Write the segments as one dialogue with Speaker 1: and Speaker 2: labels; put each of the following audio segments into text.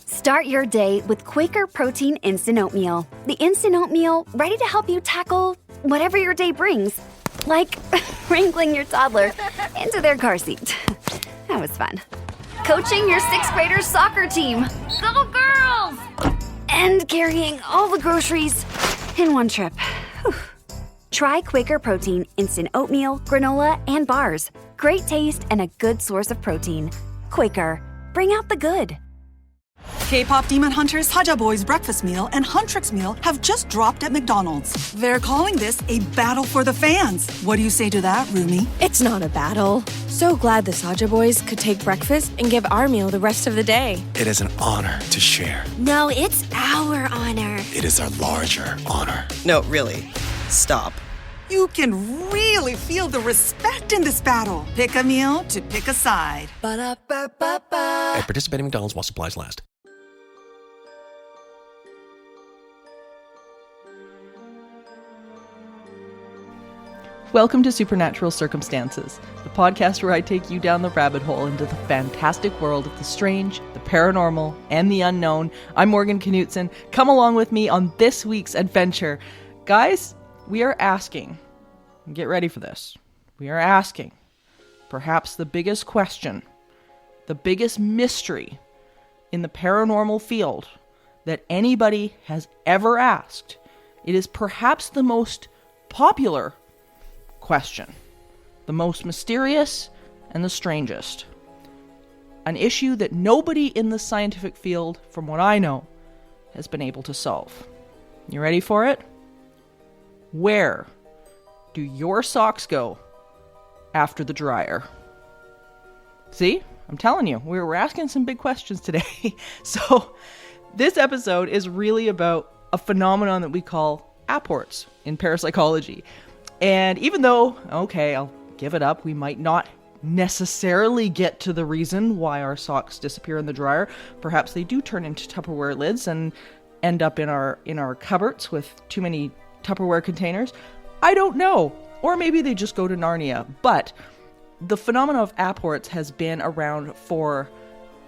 Speaker 1: Start your day with Quaker Protein Instant Oatmeal. The instant oatmeal ready to help you tackle whatever your day brings. Like wrangling your toddler into their car seat. That was fun. Coaching your 6th graders soccer team. Go girls! And carrying all the groceries in one trip. Whew. Try Quaker Protein Instant Oatmeal, granola, and bars. Great taste and a good source of protein. Quaker, bring out the good.
Speaker 2: K-pop Demon Hunters Haja Boys breakfast meal and Huntrix meal have just dropped at McDonald's. They're calling this a battle for the fans. What do you say to that, Rumi?
Speaker 3: It's not a battle. So glad the Saja Boys could take breakfast and give our meal the rest of the day.
Speaker 4: It is an honor to share.
Speaker 3: No, it's our honor.
Speaker 4: It is our larger honor.
Speaker 5: No, really. Stop.
Speaker 2: You can really feel the respect in this battle. Pick a meal to pick a side.
Speaker 3: Ba-da-ba-ba-ba.
Speaker 4: At participating McDonald's while supplies last.
Speaker 6: Welcome to Supernatural Circumstances, the podcast where I take you down the rabbit hole into the fantastic world of the strange, the paranormal, and the unknown. I'm Morgan Knutson. Come along with me on this week's adventure. Guys, we are asking, get ready for this, we are asking perhaps the biggest question, the biggest mystery in the paranormal field that anybody has ever asked. It is perhaps the most popular question, the most mysterious and the strangest. An issue that nobody in the scientific field, from what I know, has been able to solve. You ready for it? Where do your socks go after the dryer? See? I'm telling you, we're asking some big questions today. So this episode is really about a phenomenon that we call apports in parapsychology. And even though, okay, I'll give it up, we might not necessarily get to the reason why our socks disappear in the dryer. Perhaps they do turn into Tupperware lids and end up in our cupboards with too many Tupperware containers. I don't know. Or maybe they just go to Narnia. But the phenomenon of apports has been around for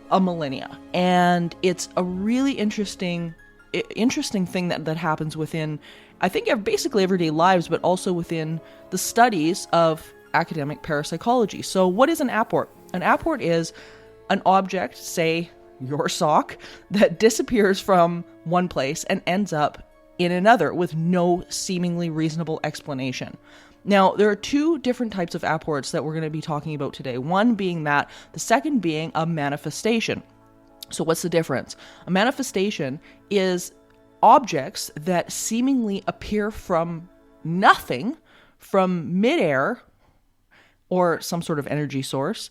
Speaker 6: a millennia. And it's a really interesting thing that happens within, I think, basically everyday lives, but also within the studies of academic parapsychology. So what is an apport? An apport is an object, say your sock, that disappears from one place and ends up in another with no seemingly reasonable explanation. Now, there are two different types of apports that we're going to be talking about today. One being that, the second being a manifestation. So what's the difference? A manifestation is objects that seemingly appear from nothing, from midair or some sort of energy source,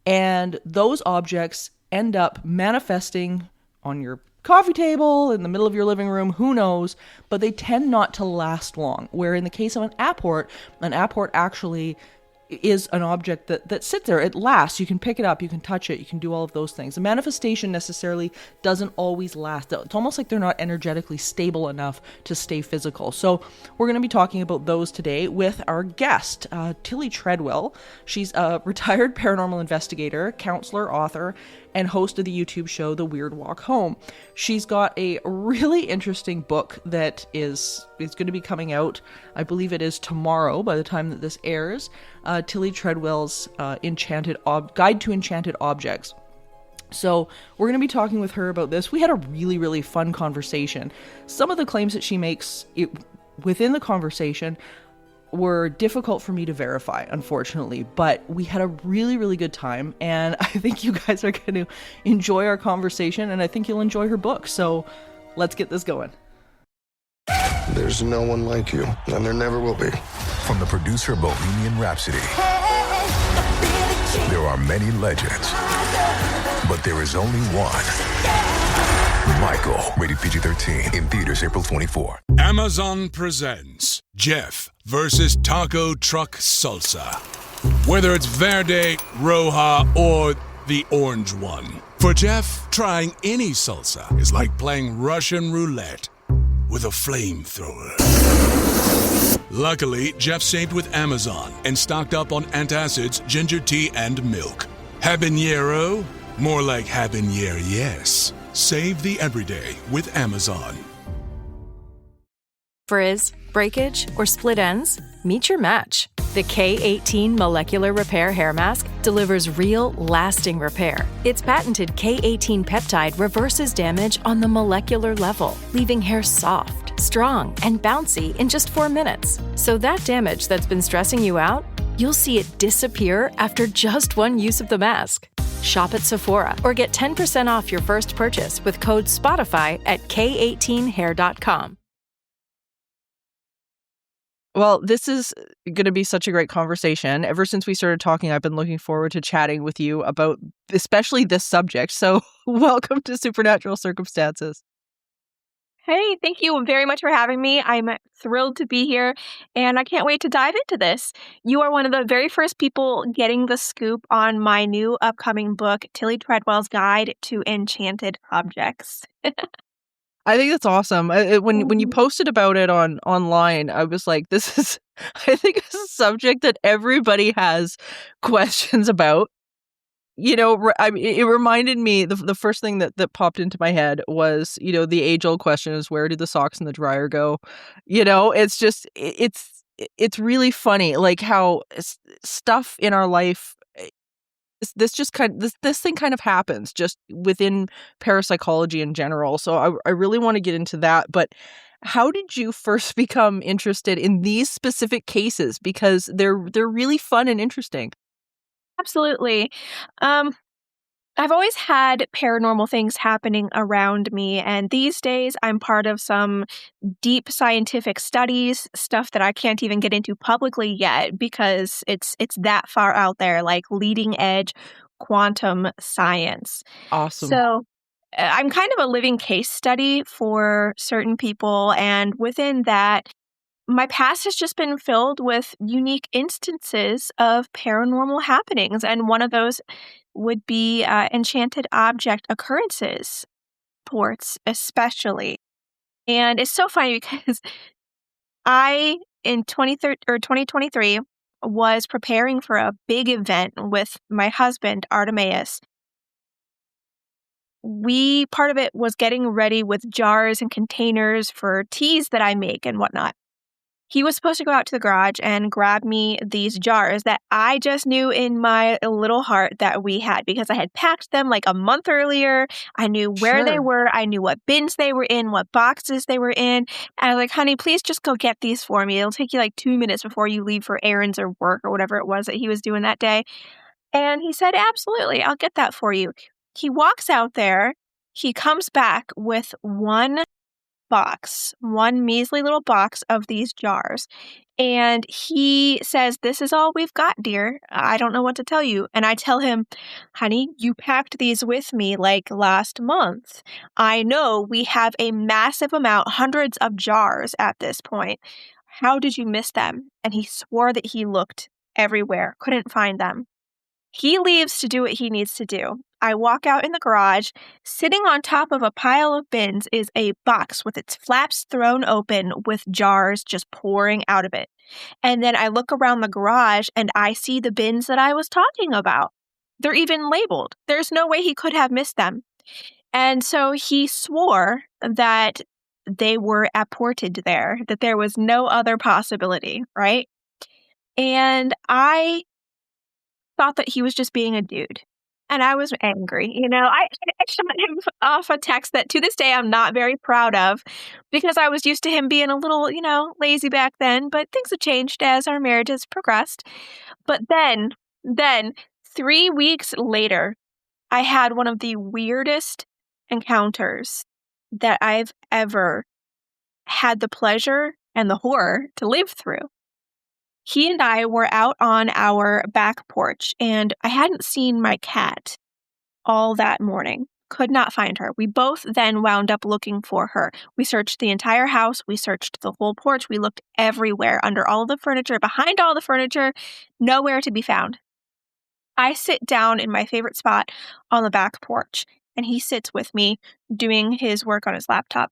Speaker 6: and those objects end up manifesting on your coffee table, in the middle of your living room, who knows, but they tend not to last long. Where in the case of an apport actually is an object that sits there. It lasts. You can pick it up, you can touch it, you can do all of those things. The manifestation necessarily doesn't always last. It's almost like they're not energetically stable enough to stay physical. So we're going to be talking about those today with our guest, Tillie Treadwell. She's a retired paranormal investigator, counselor, author, and host of the YouTube show The Weird Walk Home. She's got a really interesting book that is going to be coming out, I believe it is tomorrow by the time that this airs, Tillie Treadwell's Guide to Enchanted Objects. So we're going to be talking with her about this. We had a really, really fun conversation. Some of the claims that she makes within the conversation were difficult for me to verify, unfortunately, but we had a really, really good time, and I think you guys are going to enjoy our conversation, and I think you'll enjoy her book. So let's get this going.
Speaker 7: There's no one like you, and there never will be.
Speaker 8: From the producer of Bohemian Rhapsody, there are many legends, but there is only one. Michael, rated PG-13, in theaters April 24.
Speaker 9: Amazon presents Jeff versus Taco Truck Salsa. Whether it's Verde, Roja, or the orange one. For Jeff, trying any salsa is like playing Russian roulette with a flamethrower. Luckily, Jeff saved with Amazon and stocked up on antacids, ginger tea, and milk. Habanero? More like habanero, yes. Save the everyday with Amazon.
Speaker 10: Frizz, breakage, or split ends? Meet your match. The K18 Molecular Repair Hair Mask delivers real, lasting repair. Its patented K18 peptide reverses damage on the molecular level, leaving hair soft, strong, and bouncy in just 4 minutes. So that damage that's been stressing you out, you'll see it disappear after just one use of the mask. Shop at Sephora or get 10% off your first purchase with code SPOTIFY at k18hair.com.
Speaker 6: Well, this is going to be such a great conversation. Ever since we started talking, I've been looking forward to chatting with you about especially this subject. So welcome to Supernatural Circumstances.
Speaker 11: Hey, thank you very much for having me. I'm thrilled to be here, and I can't wait to dive into this. You are one of the very first people getting the scoop on my new upcoming book, Tillie Treadwell's Guide to Enchanted Objects.
Speaker 6: I think that's awesome. When you posted about it online, I was like, this is, I think it's a subject that everybody has questions about. You know, it reminded me, the first thing that popped into my head was, you know, the age-old question is, where do the socks in the dryer go? You know, it's just, it's really funny, like how stuff in our life, this thing kind of happens just within parapsychology in general. So I really want to get into that. But how did you first become interested in these specific cases? Because they're really fun and interesting.
Speaker 11: Absolutely. I've always had paranormal things happening around me, and these days I'm part of some deep scientific studies, stuff that I can't even get into publicly yet because it's that far out there, like leading edge quantum science.
Speaker 6: Awesome.
Speaker 11: So I'm kind of a living case study for certain people, and within that, my past has just been filled with unique instances of paranormal happenings, and one of those would be enchanted object occurrences, ports especially. And it's so funny because I, in 2023, was preparing for a big event with my husband, Artemis. Part of it was getting ready with jars and containers for teas that I make and whatnot. He was supposed to go out to the garage and grab me these jars that I just knew in my little heart that we had because I had packed them like a month earlier. I knew where they were. I knew what bins they were in, what boxes they were in. And I was like, honey, please just go get these for me. It'll take you like 2 minutes before you leave for errands or work or whatever it was that he was doing that day. And he said, absolutely, I'll get that for you. He walks out there. He comes back with one measly little box of these jars. And he says, this is all we've got, dear. I don't know what to tell you. And I tell him, honey, you packed these with me like last month. I know we have a massive amount, hundreds of jars at this point. How did you miss them? And he swore that he looked everywhere, couldn't find them. He leaves to do what he needs to do. I walk out in the garage. Sitting on top of a pile of bins is a box with its flaps thrown open with jars just pouring out of it. And then I look around the garage and I see the bins that I was talking about. They're even labeled. There's no way he could have missed them. And so he swore that they were apported there, that there was no other possibility, right? And I thought that he was just being a dude. And I was angry. You know, I shot him off a text that to this day I'm not very proud of because I was used to him being a little, you know, lazy back then. But things have changed as our marriage has progressed. But then 3 weeks later, I had one of the weirdest encounters that I've ever had the pleasure and the horror to live through. He and I were out on our back porch, and I hadn't seen my cat all that morning. Could not find her. We both then wound up looking for her. We searched the entire house. We searched the whole porch. We looked everywhere, under all the furniture, behind all the furniture, nowhere to be found. I sit down in my favorite spot on the back porch, and he sits with me doing his work on his laptop.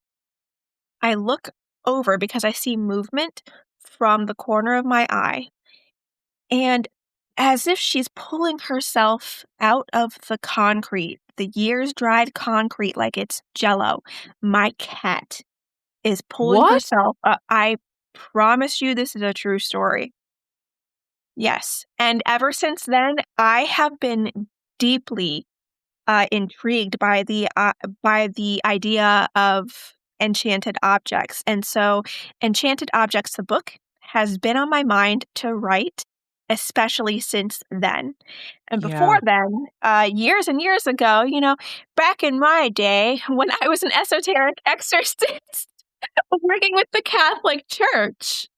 Speaker 11: I look over because I see movement from the corner of my eye. And as if she's pulling herself out of the concrete, the years dried concrete like it's jello. My cat is pulling
Speaker 6: What?
Speaker 11: herself. I promise you, this is a true story. Yes. And ever since then, I have been deeply intrigued by the idea of enchanted objects. And so Enchanted Objects, the book, has been on my mind to write, especially since then. And before
Speaker 6: Yeah.
Speaker 11: then, years and years ago, back in my day when I was an esoteric exorcist working with the Catholic Church,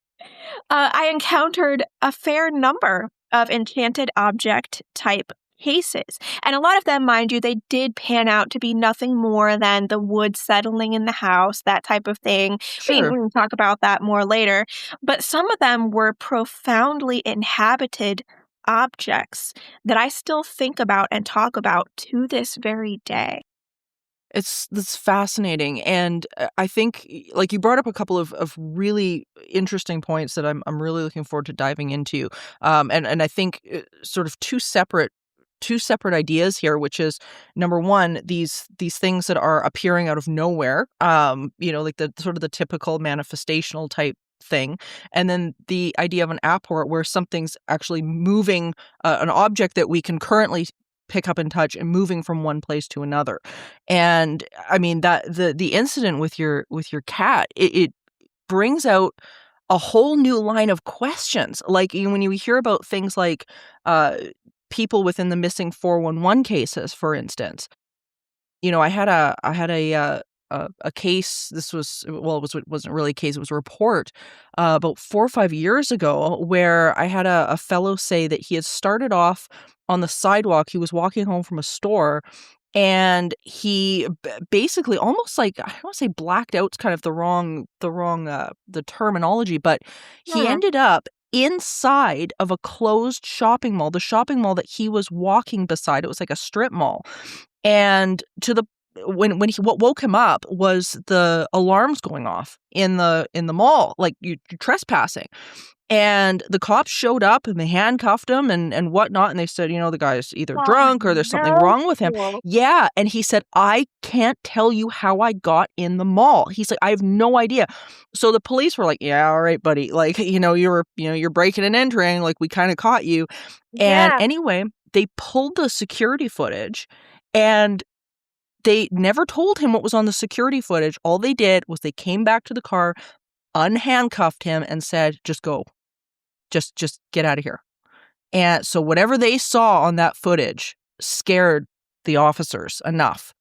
Speaker 11: I encountered a fair number of enchanted object type cases. And a lot of them, mind you, they did pan out to be nothing more than the wood settling in the house, that type of thing. We
Speaker 6: Sure.
Speaker 11: can talk about that more later. But some of them were profoundly inhabited objects that I still think about and talk about to this very day.
Speaker 6: That's fascinating, and I think, like, you brought up a couple of really interesting points that I'm really looking forward to diving into, and I think sort of two separate ideas here, which is number one, these things that are appearing out of nowhere, like the sort of the typical manifestational type thing, and then the idea of an apport where something's actually moving, an object that we can currently pick up and touch and moving from one place to another. And I mean, that the incident with your cat, it brings out a whole new line of questions. Like, when you hear about things like people within the missing 411 cases, for instance. I had a case. This was, well, it wasn't really a case, it was a report about 4 or 5 years ago, where I had a fellow say that he had started off on the sidewalk. He was walking home from a store, and he basically, almost like, I don't want to say blacked out's kind of the wrong the terminology, but he ended up inside of a closed shopping mall, the shopping mall that he was walking beside. It was like a strip mall. And when what woke him up was the alarms going off in the mall, like you're trespassing. And the cops showed up and they handcuffed him and whatnot. And they said, the guy's either drunk or there's something wrong with him. Yeah. And he said, I can't tell you how I got in the mall. He's like, I have no idea. So the police were like, yeah, all right, buddy. Like, you're breaking and entering. Like, we kind of caught you. And anyway, they pulled the security footage, and they never told him what was on the security footage. All they did was they came back to the car, unhandcuffed him, and said, just go. Just get out of here. And so whatever they saw on that footage scared the officers enough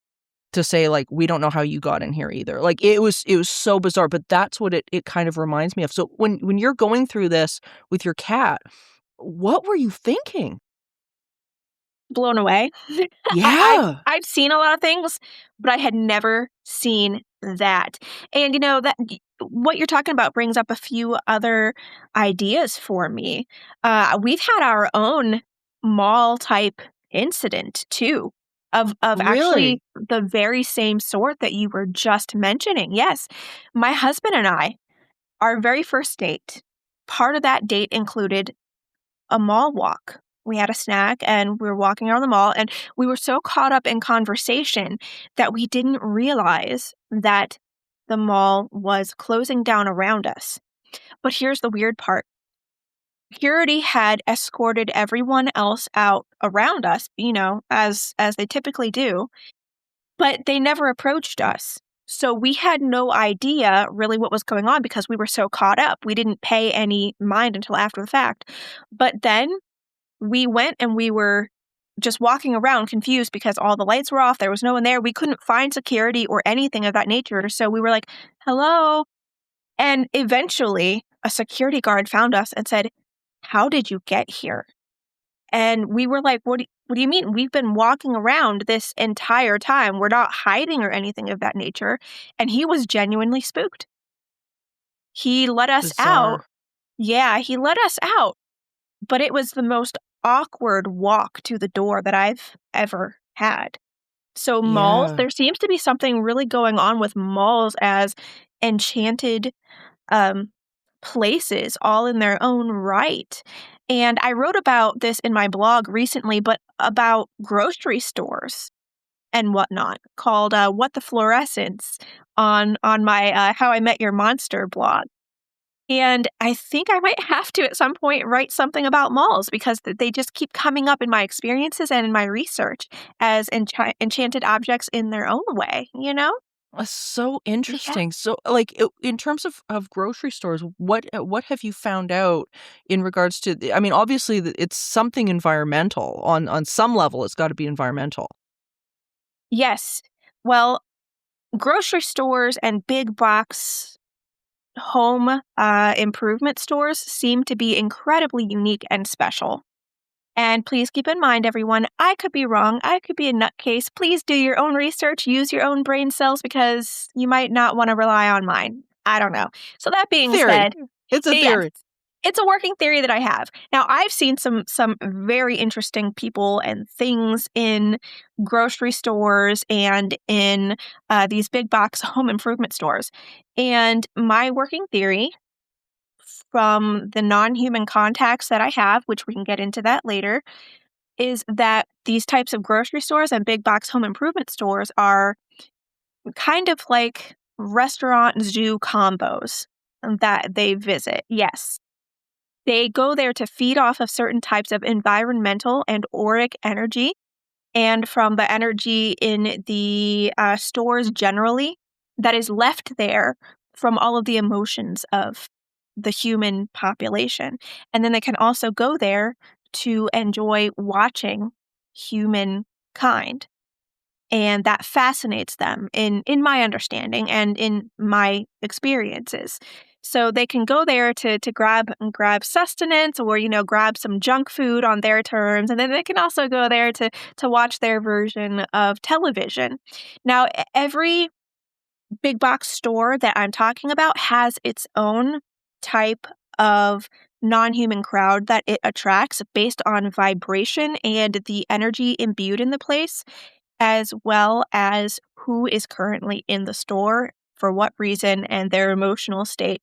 Speaker 6: to say, like, we don't know how you got in here either. Like, it was so bizarre, but that's what it kind of reminds me of. So when you're going through this with your cat, what were you thinking?
Speaker 11: Blown away.
Speaker 6: Yeah.
Speaker 11: I've seen a lot of things, but I had never seen that. And that what you're talking about brings up a few other ideas for me. We've had our own mall type incident too, of actually the very same sort that you were just mentioning. Yes, my husband and I, our very first date, part of that date included a mall walk. We had a snack and we were walking around the mall, and we were so caught up in conversation that we didn't realize that the mall was closing down around us. But here's the weird part. Security had escorted everyone else out around us, as they typically do, but they never approached us. So we had no idea really what was going on because we were so caught up. We didn't pay any mind until after the fact. But then we went and we were just walking around confused because all the lights were off. There was no one there. We couldn't find security or anything of that nature. So we were like, hello. And eventually a security guard found us and said, how did you get here? And we were like, what do you mean? We've been walking around this entire time. We're not hiding or anything of that nature. And he was genuinely spooked. He let us out. Yeah, he let us out. But it was the most awkward walk to the door that I've ever had. So malls, there seems to be something really going on with malls as enchanted places all in their own right. And I wrote about this in my blog recently, but about grocery stores and whatnot, called What the Fluorescence on my How I Met Your Monster blog. And I think I might have to at some point write something about malls because they just keep coming up in my experiences and in my research as enchanted objects in their own way, you know?
Speaker 6: That's so interesting. So, like, in terms of grocery stores, what have you found out in regards to? I mean, obviously, it's something environmental on some level. It's got to be environmental.
Speaker 11: Yes. Well, grocery stores and big box home improvement stores seem to be incredibly unique and special. And please keep in mind, everyone, I could be wrong. I could be a nutcase. Please do your own research, use your own brain cells, because you might not want to rely on mine. I don't know. So that being said,
Speaker 6: It's a theory.
Speaker 11: It's a working theory that I have. Now, I've seen some very interesting people and things in grocery stores and in these big box home improvement stores. And my working theory from the non-human contacts that I have, which we can get into that later, is that these types of grocery stores and big box home improvement stores are kind of like restaurant zoo combos that they visit. Yes. They go there to feed off of certain types of environmental and auric energy, and from the energy in the stores generally that is left there from all of the emotions of the human population. And then they can also go there to enjoy watching humankind. And that fascinates them in my understanding and in my experiences. So they can go there to grab sustenance or, grab some junk food on their terms. And then they can also go there to watch their version of television. Now, every big box store that I'm talking about has its own type of non-human crowd that it attracts based on vibration and the energy imbued in the place, as well as who is currently in the store, for what reason, and their emotional state.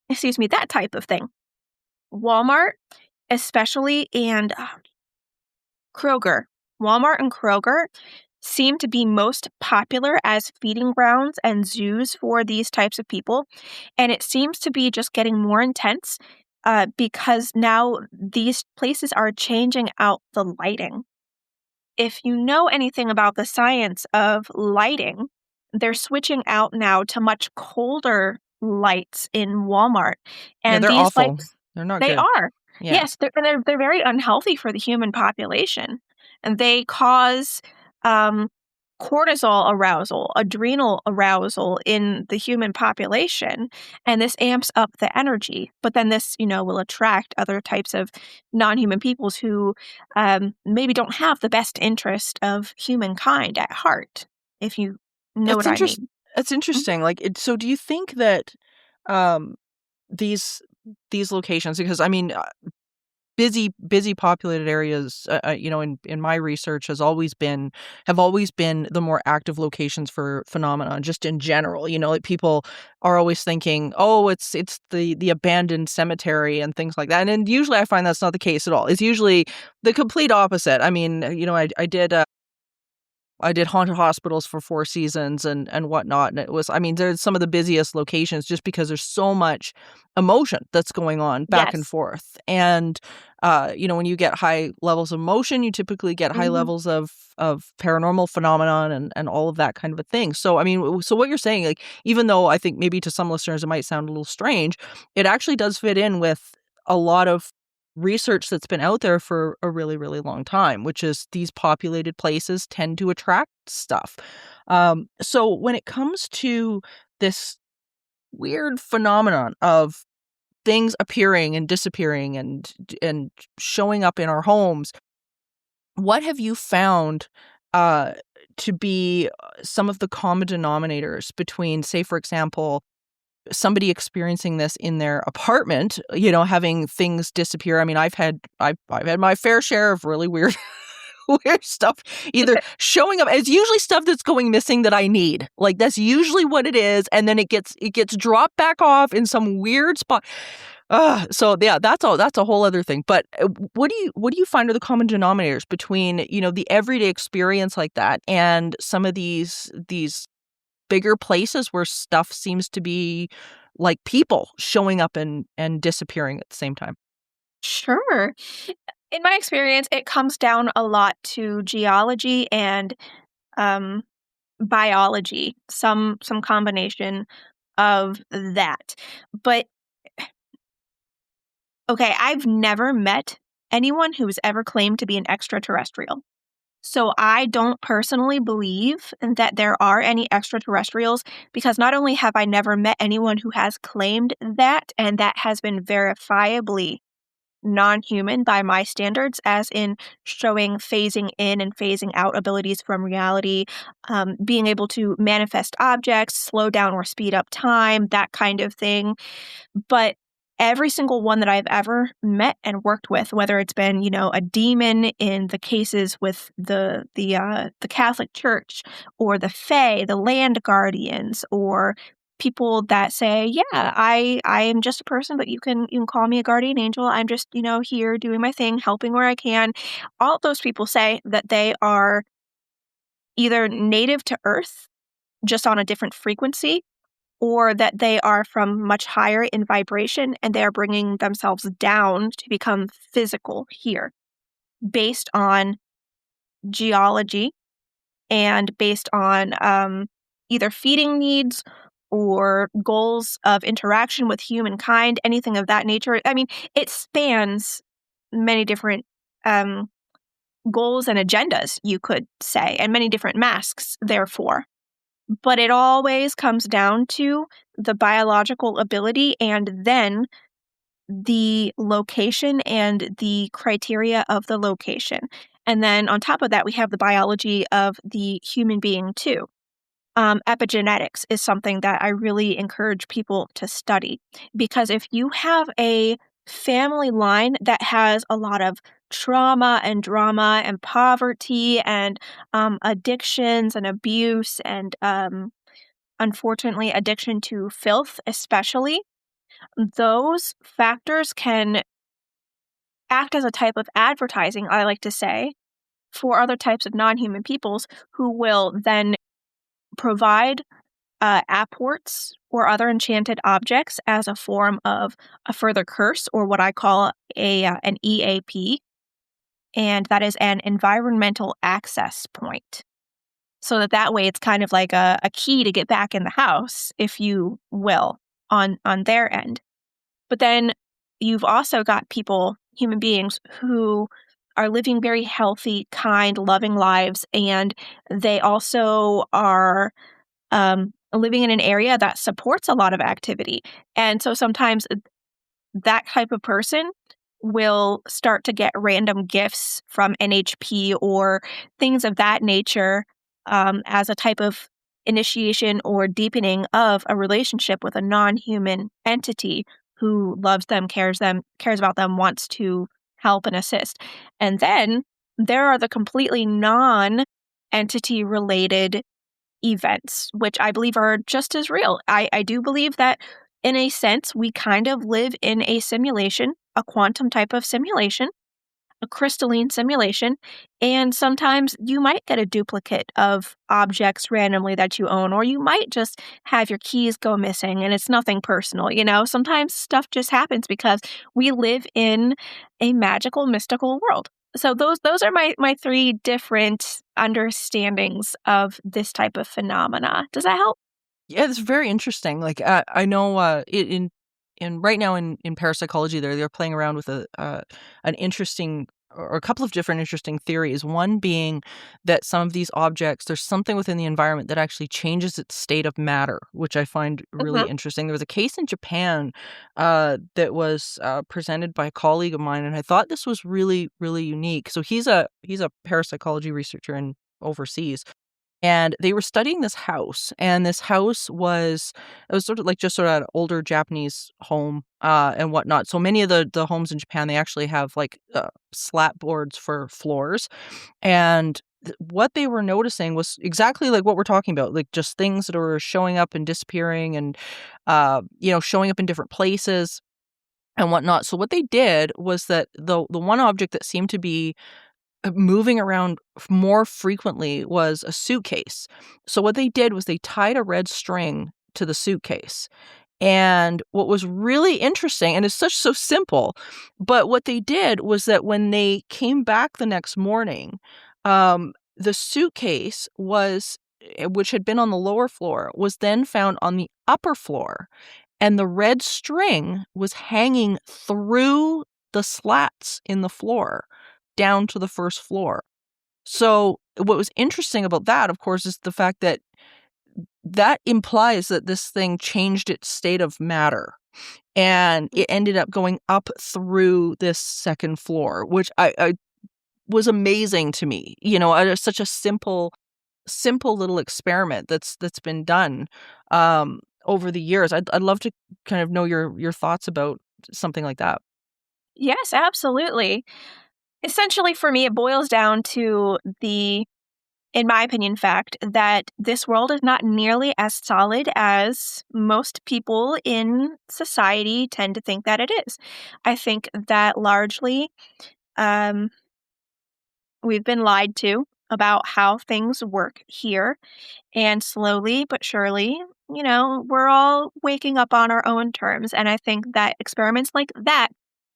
Speaker 11: Excuse me, that type of thing. Walmart, especially, and Kroger. Walmart and Kroger seem to be most popular as feeding grounds and zoos for these types of people. And it seems to be just getting more intense because now these places are changing out the lighting. If you know anything about the science of lighting, they're switching out now to much colder lights in Walmart. And
Speaker 6: they're
Speaker 11: these
Speaker 6: awful.
Speaker 11: lights,
Speaker 6: They're not
Speaker 11: they
Speaker 6: good.
Speaker 11: are.
Speaker 6: Yeah.
Speaker 11: Yes, they're very unhealthy for the human population. And they cause cortisol arousal, adrenal arousal in the human population. And this amps up the energy. But then this, will attract other types of non-human peoples who maybe don't have the best interest of humankind at heart, if you know what I mean.
Speaker 6: That's interesting. Like, so do you think that these locations, because I mean, busy populated areas, in my research have always been the more active locations for phenomenon, just in general. Like, people are always thinking, oh, it's the abandoned cemetery and things like that. And usually I find that's not the case at all. It's usually the complete opposite. I mean, I did haunted hospitals for 4 seasons and whatnot. And it was, I mean, there's some of the busiest locations just because there's so much emotion that's going on back and forth. And, when you get high levels of emotion, you typically get high levels of paranormal phenomenon and all of that kind of a thing. So, I mean, so what you're saying, like, even though I think maybe to some listeners it might sound a little strange, it actually does fit in with a lot of research that's been out there for a really, really long time, which is these populated places tend to attract stuff. So when it comes to this weird phenomenon of things appearing and disappearing and showing up in our homes, what have you found to be some of the common denominators between, say, for example, somebody experiencing this in their apartment, having things disappear? I mean, I've had my fair share of really weird weird stuff either showing up. It's usually stuff that's going missing that I need. Like that's usually what it is, and then it gets dropped back off in some weird spot. So yeah, that's a whole other thing. But what do you find are the common denominators between, the everyday experience like that and some of these bigger places where stuff seems to be like people showing up and disappearing at the same time?
Speaker 11: Sure. In my experience, it comes down a lot to geology and biology, some combination of that. But okay, I've never met anyone who's ever claimed to be an extraterrestrial. So I don't personally believe that there are any extraterrestrials because not only have I never met anyone who has claimed that, and that has been verifiably non-human by my standards, as in showing phasing in and phasing out abilities from reality, being able to manifest objects, slow down or speed up time, that kind of thing. But every single one that I've ever met and worked with, whether it's been, a demon in the cases with the Catholic Church, or the Fae, the land guardians, or people that say, yeah, I am just a person, but you can call me a guardian angel. I'm just, here doing my thing, helping where I can. All of those people say that they are either native to Earth, just on a different frequency, or that they are from much higher in vibration and they are bringing themselves down to become physical here based on geology and based on either feeding needs or goals of interaction with humankind, anything of that nature. I mean, it spans many different goals and agendas, you could say, and many different masks, therefore. But it always comes down to the biological ability and then the location and the criteria of the location. And then on top of that, we have the biology of the human being too. Epigenetics is something that I really encourage people to study, because if you have a family line that has a lot of trauma and drama and poverty and addictions and abuse and unfortunately addiction to filth especially, those factors can act as a type of advertising, I like to say, for other types of non-human peoples who will then provide apports or other enchanted objects as a form of a further curse, or what I call an EAP, and that is an environmental access point. So that way it's kind of like a key to get back in the house, if you will, on their end. But then you've also got people, human beings, who are living very healthy, kind, loving lives, and they also are living in an area that supports a lot of activity. And so sometimes that type of person will start to get random gifts from NHP or things of that nature as a type of initiation or deepening of a relationship with a non-human entity who loves them, cares about them, wants to help and assist. And then there are the completely non-entity related events, which I believe are just as real. I do believe that in a sense, we kind of live in a simulation, a quantum type of simulation, a crystalline simulation, and sometimes you might get a duplicate of objects randomly that you own, or you might just have your keys go missing and it's nothing personal, Sometimes stuff just happens because we live in a magical, mystical world. So those are my three different understandings of this type of phenomena. Does that help?
Speaker 6: Yeah, it's very interesting. Like I know in right now in parapsychology, they're playing around with an interesting, or a couple of different interesting theories. One being that some of these objects, there's something within the environment that actually changes its state of matter, which I find really interesting. There was a case in Japan that was presented by a colleague of mine, and I thought this was really, really unique. So he's a parapsychology researcher in overseas. And they were studying this house, and this house was sort of like just sort of an older Japanese home and whatnot. So many of the homes in Japan, they actually have like slat boards for floors. And what they were noticing was exactly like what we're talking about, like just things that were showing up and disappearing and, showing up in different places and whatnot. So what they did was that the one object that seemed to be moving around more frequently was a suitcase. So what they did was they tied a red string to the suitcase. And what was really interesting, and it's so simple, but what they did was that when they came back the next morning, the suitcase which had been on the lower floor, was then found on the upper floor. And the red string was hanging through the slats in the floor down to the first floor. So what was interesting about that, of course, is the fact that that implies that this thing changed its state of matter. And it ended up going up through this second floor, which I was amazing to me. Such a simple little experiment that's been done over the years. I'd love to kind of know your thoughts about something like that.
Speaker 11: Yes, absolutely. Essentially, for me, it boils down to in my opinion, fact that this world is not nearly as solid as most people in society tend to think that it is. I think that largely we've been lied to about how things work here. And slowly but surely, we're all waking up on our own terms. And I think that experiments like that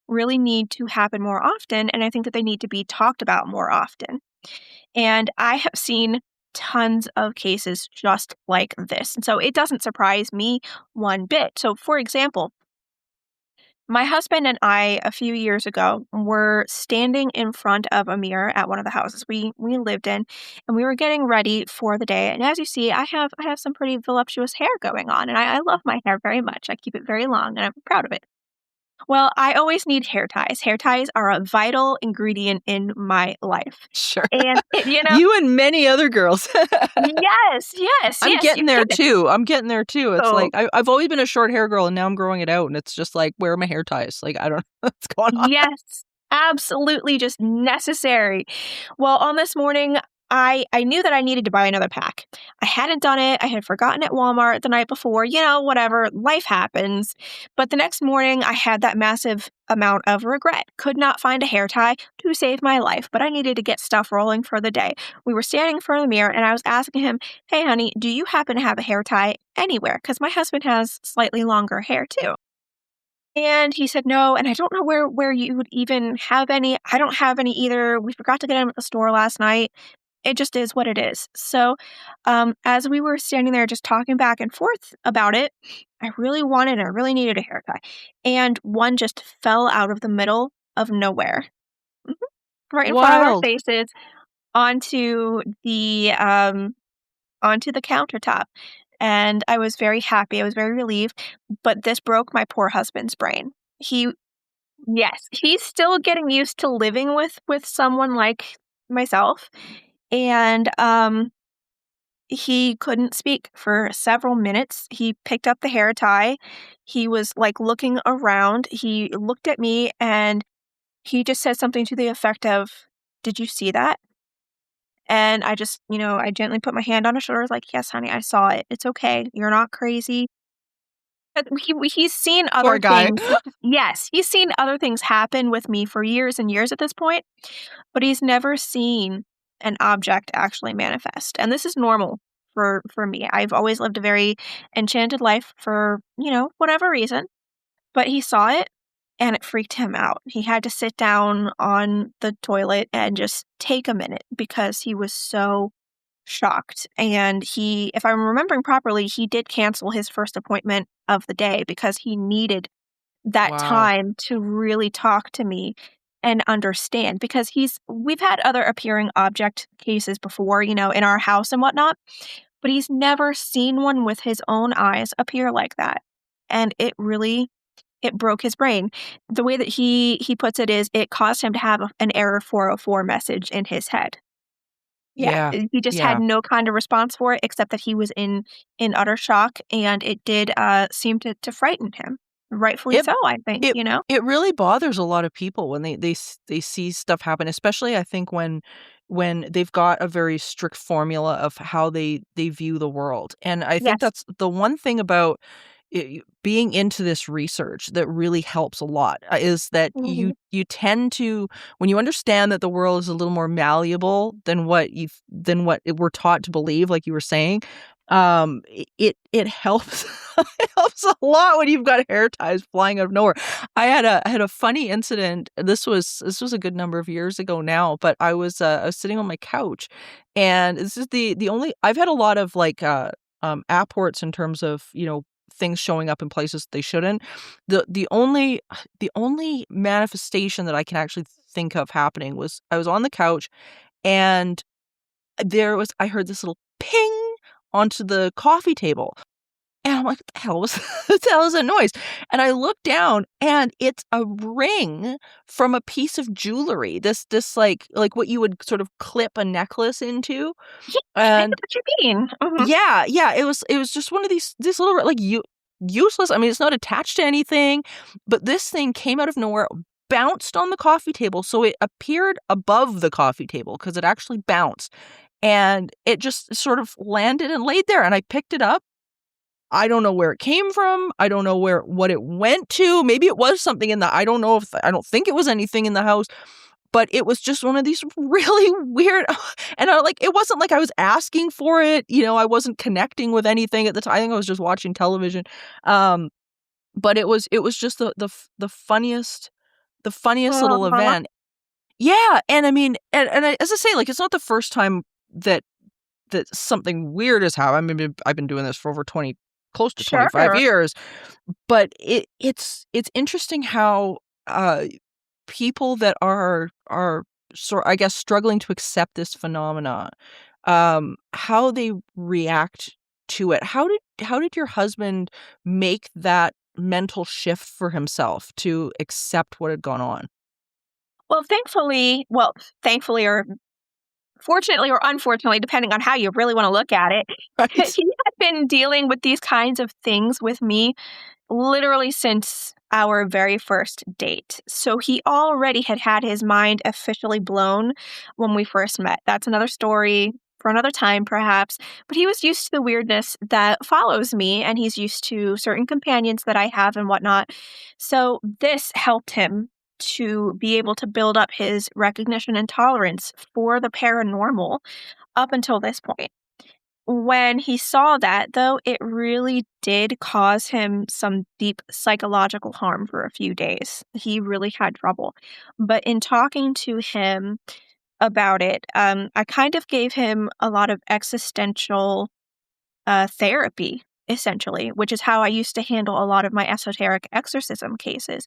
Speaker 11: really need to happen more often. And I think that they need to be talked about more often. And I have seen tons of cases just like this. And so it doesn't surprise me one bit. So, for example, my husband and I, a few years ago, were standing in front of a mirror at one of the houses we lived in, and we were getting ready for the day. And as you see, I have some pretty voluptuous hair going on, and I love my hair very much. I keep it very long, and I'm proud of it. Well, I always need hair ties. Hair ties are a vital ingredient in my life.
Speaker 6: Sure.
Speaker 11: And,
Speaker 6: you and many other girls.
Speaker 11: yes.
Speaker 6: I'm getting there too. It's
Speaker 11: Oh.
Speaker 6: like I've always been a short hair girl, and now I'm growing it out, and it's just like, where are my hair ties? Like, I don't know what's going on.
Speaker 11: Yes, absolutely just necessary. Well, on this morning, I knew that I needed to buy another pack. I hadn't done it. I had forgotten at Walmart the night before. Whatever. Life happens. But the next morning, I had that massive amount of regret. Could not find a hair tie to save my life, but I needed to get stuff rolling for the day. We were standing in front of the mirror, and I was asking him, "Hey, honey, do you happen to have a hair tie anywhere?" Because my husband has slightly longer hair, too. And he said no, and I don't know where you would even have any. I don't have any either. We forgot to get them at the store last night. It just is what it is. So, as we were standing there just talking back and forth about it, I really needed a hair tie. And one just fell out of the middle of nowhere. Mhm. Right in front of our
Speaker 6: Wild.
Speaker 11: faces onto the countertop. And I was very happy. I was very relieved. But this broke my poor husband's brain. Yes, he's still getting used to living with someone like myself. And he couldn't speak for several minutes. He picked up the hair tie. He was like looking around. He looked at me and he just said something to the effect of, "Did you see that?" And I just, I gently put my hand on his shoulder, like, "Yes, honey, I saw it. It's okay. You're not crazy." But he's seen
Speaker 6: Poor
Speaker 11: other
Speaker 6: guy.
Speaker 11: things. Yes, he's seen other things happen with me for years and years at this point, but he's never seen an object actually manifest. And this is normal for me. I've always lived a very enchanted life for, whatever reason. But he saw it and it freaked him out. He had to sit down on the toilet and just take a minute because he was so shocked. And if I'm remembering properly, he did cancel his first appointment of the day because he needed that
Speaker 6: Wow.
Speaker 11: time to really talk to me and understand, because we've had other appearing object cases before, in our house and whatnot, but he's never seen one with his own eyes appear like that. And it broke his brain. The way that he puts it is, it caused him to have an error 404 message in his head. Yeah,
Speaker 6: Yeah.
Speaker 11: he just had
Speaker 6: Yeah.
Speaker 11: no kind of response for it except that he was in utter shock, and it did, seem to frighten him. Rightfully
Speaker 6: It
Speaker 11: so, I think,
Speaker 6: it
Speaker 11: you know?
Speaker 6: it really bothers a lot of people when they see stuff happen, especially I think when they've got a very strict formula of how they view the world. And I think
Speaker 11: Yes.
Speaker 6: that's the one thing about being into this research that really helps a lot, is that
Speaker 11: Mhm.
Speaker 6: you tend to, when you understand that the world is a little more malleable than what we're taught to believe, like you were saying, it helps it helps a lot when you've got hair ties flying out of nowhere. I had a funny incident. This was a good number of years ago now, but I was sitting on my couch, and this is the only I've had a lot of like apports in terms of, things showing up in places they shouldn't. The only manifestation that I can actually think of happening was I was on the couch, and I heard this little ping onto the coffee table. And I'm like, "What the hell was what the hell is that noise?" And I look down, and it's a ring from a piece of jewelry. This like what you would sort of clip a necklace into.
Speaker 11: Yeah, I know
Speaker 6: And
Speaker 11: what you mean. Mhm.
Speaker 6: yeah, yeah, it was just one of these little, like, useless. I mean, it's not attached to anything, but this thing came out of nowhere, bounced on the coffee table, so it appeared above the coffee table because it actually bounced, and it just sort of landed and laid there, and I picked it up. I don't know where it came from. I don't know what it went to. Maybe it was something in the I don't know if I don't think it was anything in the house, but it was just one of these really weird, and it wasn't like I was asking for it, I wasn't connecting with anything at the time. I think I was just watching television. Um, but it was just the funniest little
Speaker 11: Uh-huh.
Speaker 6: event. Yeah, and I mean, as I say, like, it's not the first time that something weird has happened. I mean, I've been doing this for over 20, close to 25
Speaker 11: Sure.
Speaker 6: years, but it's interesting how, people that are I guess, struggling to accept this phenomena, how they react to it. How did your husband make that mental shift for himself to accept what had gone on?
Speaker 11: Thankfully or fortunately or unfortunately, depending on how you really wanna look at it,
Speaker 6: Right.
Speaker 11: he had been dealing with these kinds of things with me literally since our very first date. So he already had had his mind officially blown when we first met. That's another story for another time, perhaps. But he was used to the weirdness that follows me, and he's used to certain companions that I have and whatnot. So this helped him to be able to build up his recognition and tolerance for the paranormal up until this point. When he saw that, though, it really did cause him some deep psychological harm for a few days. He really had trouble. But in talking to him about it, I kind of gave him a lot of existential therapy, essentially, which is how I used to handle a lot of my esoteric exorcism cases.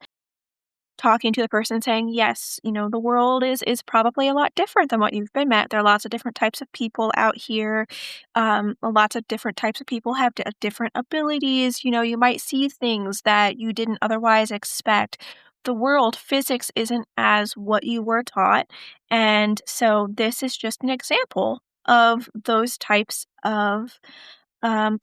Speaker 11: Talking to the person saying, yes, the world is probably a lot different than what you've been met. There are lots of different types of people out here. Lots of different types of people have different abilities. You might see things that you didn't otherwise expect. The world, physics isn't as what you were taught. And so this is just an example of those types of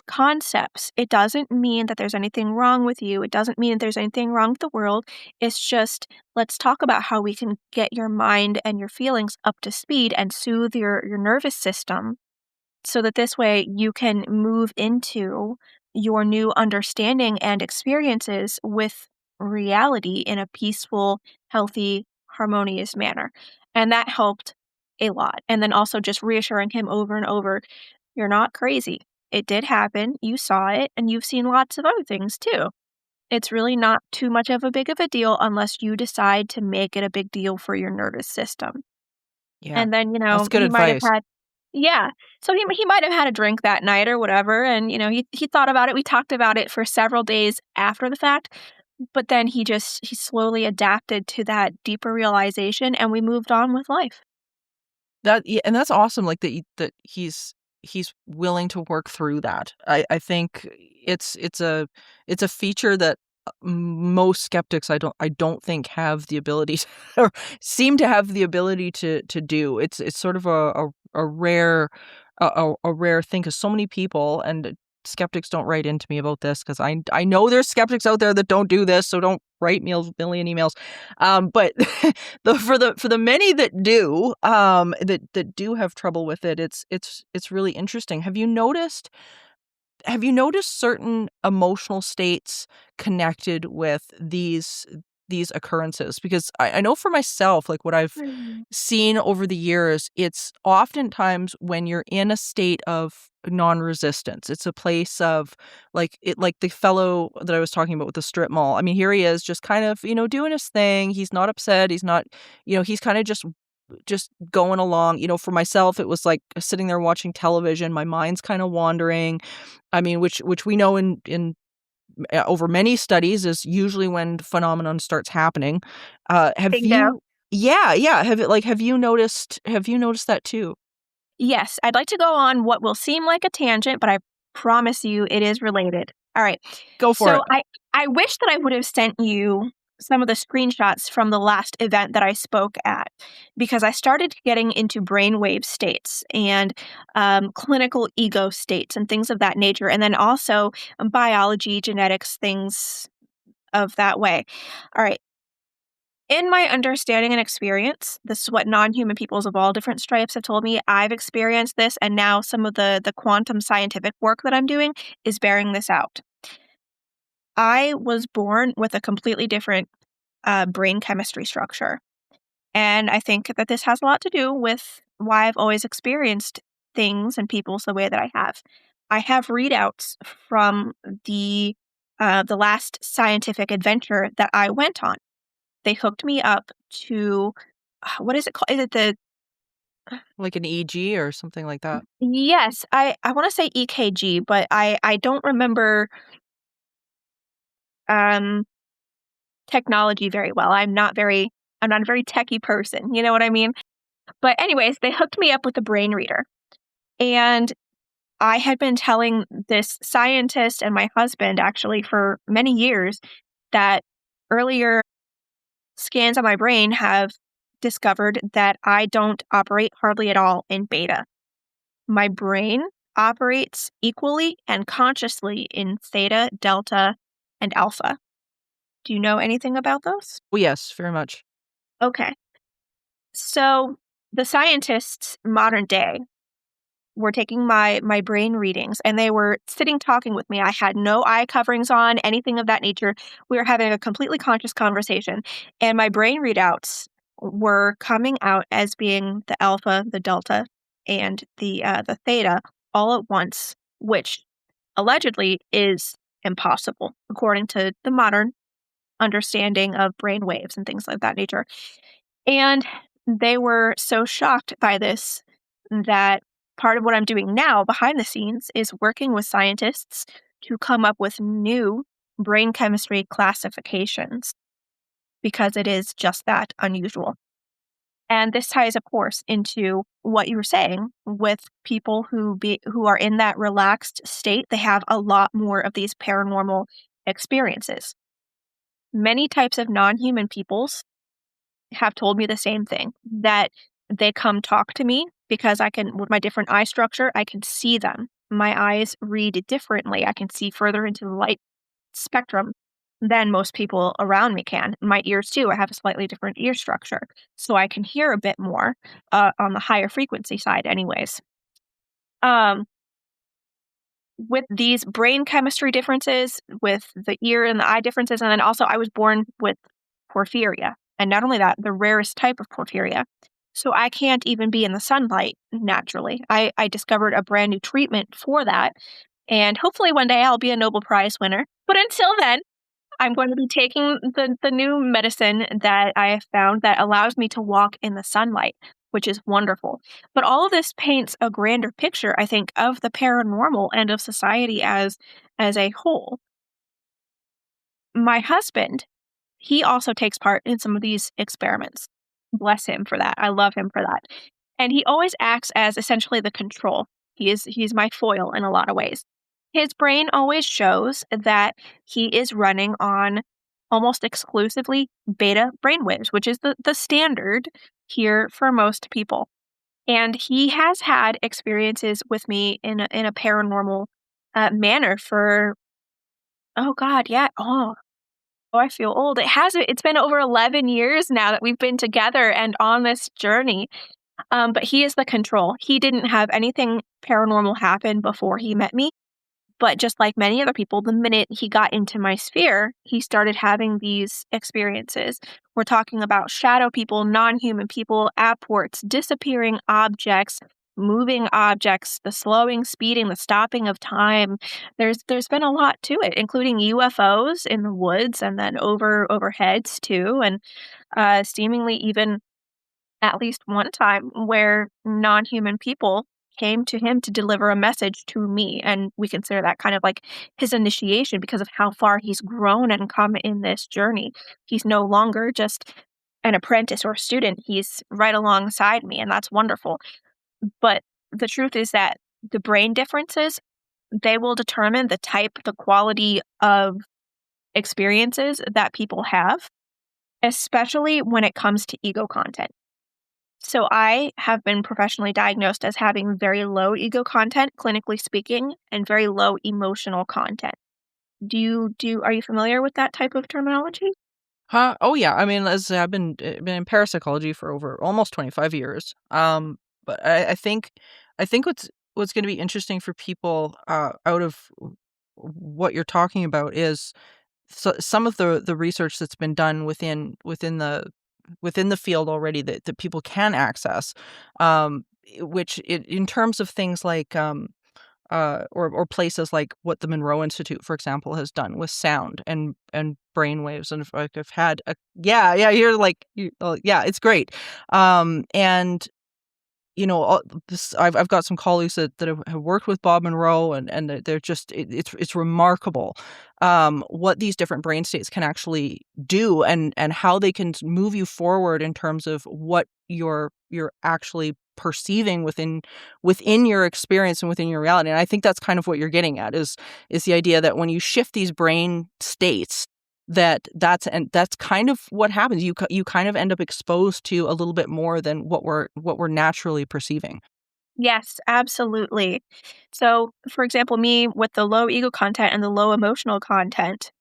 Speaker 11: concepts. It doesn't mean that there's anything wrong with you. It doesn't mean that there's anything wrong with the world. It's just, let's talk about how we can get your mind and your feelings up to speed and soothe your nervous system so that this way you can move into your new understanding and experiences with reality in a peaceful, healthy, harmonious manner. And that helped a lot. And then also just reassuring him over and over, you're not crazy. It did happen. You saw it, and you've seen lots of other things too. It's really not too much of a big of a deal unless you decide to make it a big deal for your nervous system.
Speaker 6: Yeah.
Speaker 11: And then,
Speaker 6: That's good
Speaker 11: he might have
Speaker 6: advice.
Speaker 11: had yeah. So he might have had a drink that night or whatever, and, he thought about it. We talked about it for several days after the fact, but then he slowly adapted to that deeper realization, and we moved on with life.
Speaker 6: Yeah, and that's awesome, like, that he's willing to work through that. I think it's a feature that most skeptics I don't think have the ability to, or seem to have the ability to do. It's sort of a rare rare thing, because so many people, and skeptics don't write into me about this, because I know there's skeptics out there that don't do this, so don't write me a million emails. But for the many that do, that do have trouble with it, it's really interesting. Have you noticed certain emotional states connected with these occurrences? Because I know for myself, like what I've seen over the years, it's oftentimes when you're in a state of non-resistance. It's a place of like the fellow that I was talking about with the strip mall. I mean, here he is just kind of, doing his thing. He's not upset. He's not, he's kind of just going along. For myself, it was like sitting there watching television. My mind's kind of wandering. I mean, which we know in over many studies is usually when phenomenon starts happening. Have
Speaker 11: Bingo.
Speaker 6: you? Yeah. Have you noticed that too?
Speaker 11: Yes, I'd like to go on what will seem like a tangent, but I promise you it is related. All right.
Speaker 6: Go for it.
Speaker 11: So I wish that I would have sent you some of the screenshots from the last event that I spoke at, because I started getting into brainwave states and clinical ego states and things of that nature, and then also biology, genetics, things of that way. All right. In my understanding and experience, this is what non-human peoples of all different stripes have told me. I've experienced this, and now some of the quantum scientific work that I'm doing is bearing this out. I was born with a completely different brain chemistry structure. And I think that this has a lot to do with why I've always experienced things and peoples the way that I have. I have readouts from the last scientific adventure that I went on. They hooked me up to, what is it called? Is it
Speaker 6: like an EG or something like that?
Speaker 11: Yes, I want to say EKG, but I don't remember technology very well. I'm not a very techie person, you know what I mean? But anyways, they hooked me up with a brain reader. And I had been telling this scientist and my husband actually for many years that earlier scans on my brain have discovered that I don't operate hardly at all in beta. My brain operates equally and consciously in theta, delta, and alpha. Do you know anything about those?
Speaker 6: Well, yes, very much.
Speaker 11: Okay. So the scientists modern day were taking my brain readings, and they were sitting talking with me. I had no eye coverings on, anything of that nature. We were having a completely conscious conversation, and my brain readouts were coming out as being the alpha, the delta, and the theta all at once, which allegedly is impossible according to the modern understanding of brain waves and things like that nature. And they were so shocked by this that part of what I'm doing now behind the scenes is working with scientists to come up with new brain chemistry classifications, because it is just that unusual. And this ties, of course, into what you were saying with people who are in that relaxed state. They have a lot more of these paranormal experiences. Many types of non-human peoples have told me the same thing, that they come talk to me because I can, with my different eye structure, I can see them. My eyes read differently. I can see further into the light spectrum than most people around me can. My ears, too, I have a slightly different ear structure, so I can hear a bit more on the higher frequency side anyways. With these brain chemistry differences, with the ear and the eye differences, and then also I was born with porphyria. And not only that, the rarest type of porphyria. So I can't even be in the sunlight naturally. I discovered a brand new treatment for that. And hopefully one day I'll be a Nobel Prize winner. But until then, I'm going to be taking the new medicine that I have found that allows me to walk in the sunlight, which is wonderful. But all of this paints a grander picture, I think, of the paranormal and of society as a whole. My husband, he also takes part in some of these experiments. Bless him for that. I love him for that. And he always acts as essentially the control. He's my foil in a lot of ways. His brain always shows that he is running on almost exclusively beta brainwaves, which is the standard here for most people. And he has had experiences with me in a paranormal manner for, oh God, yeah. Oh, I feel old. It's been over 11 years now that we've been together and on this journey. But he is the control. He didn't have anything paranormal happen before he met me. But just like many other people, the minute he got into my sphere, he started having these experiences. We're talking about shadow people, non-human people, apports, disappearing objects, moving objects, the slowing, speeding, the stopping of time. There's been a lot to it, including UFOs in the woods and then overheads too, and seemingly even at least one time where non-human people came to him to deliver a message to me, and we consider that kind of like his initiation because of how far he's grown and come in this journey. He's no longer just an apprentice or student, he's right alongside me, and that's wonderful. But the truth is that the brain differences, they will determine the type, the quality of experiences that people have, especially when it comes to ego content. So I have been professionally diagnosed as having very low ego content, clinically speaking, and very low emotional content. Are you familiar with that type of terminology?
Speaker 6: Oh yeah. I mean, as I've been in parapsychology for over almost 25 years. But I think what's going to be interesting for people out of what you're talking about is some of the research that's been done within the field already that people can access, which in terms of things like or places like what the Monroe Institute, for example, has done with sound and brainwaves, and I've had you're like yeah, it's great, and I've got some colleagues that have worked with Bob Monroe, and they're just it's remarkable what these different brain states can actually do, and how they can move you forward in terms of what you're actually perceiving within your experience and within your reality. And I think that's kind of what you're getting at is the idea that when you shift these brain states, that's kind of what happens. You kind of end up exposed to a little bit more than what we're naturally perceiving.
Speaker 11: Yes, absolutely. So, for example, me with the low ego content and the low emotional content,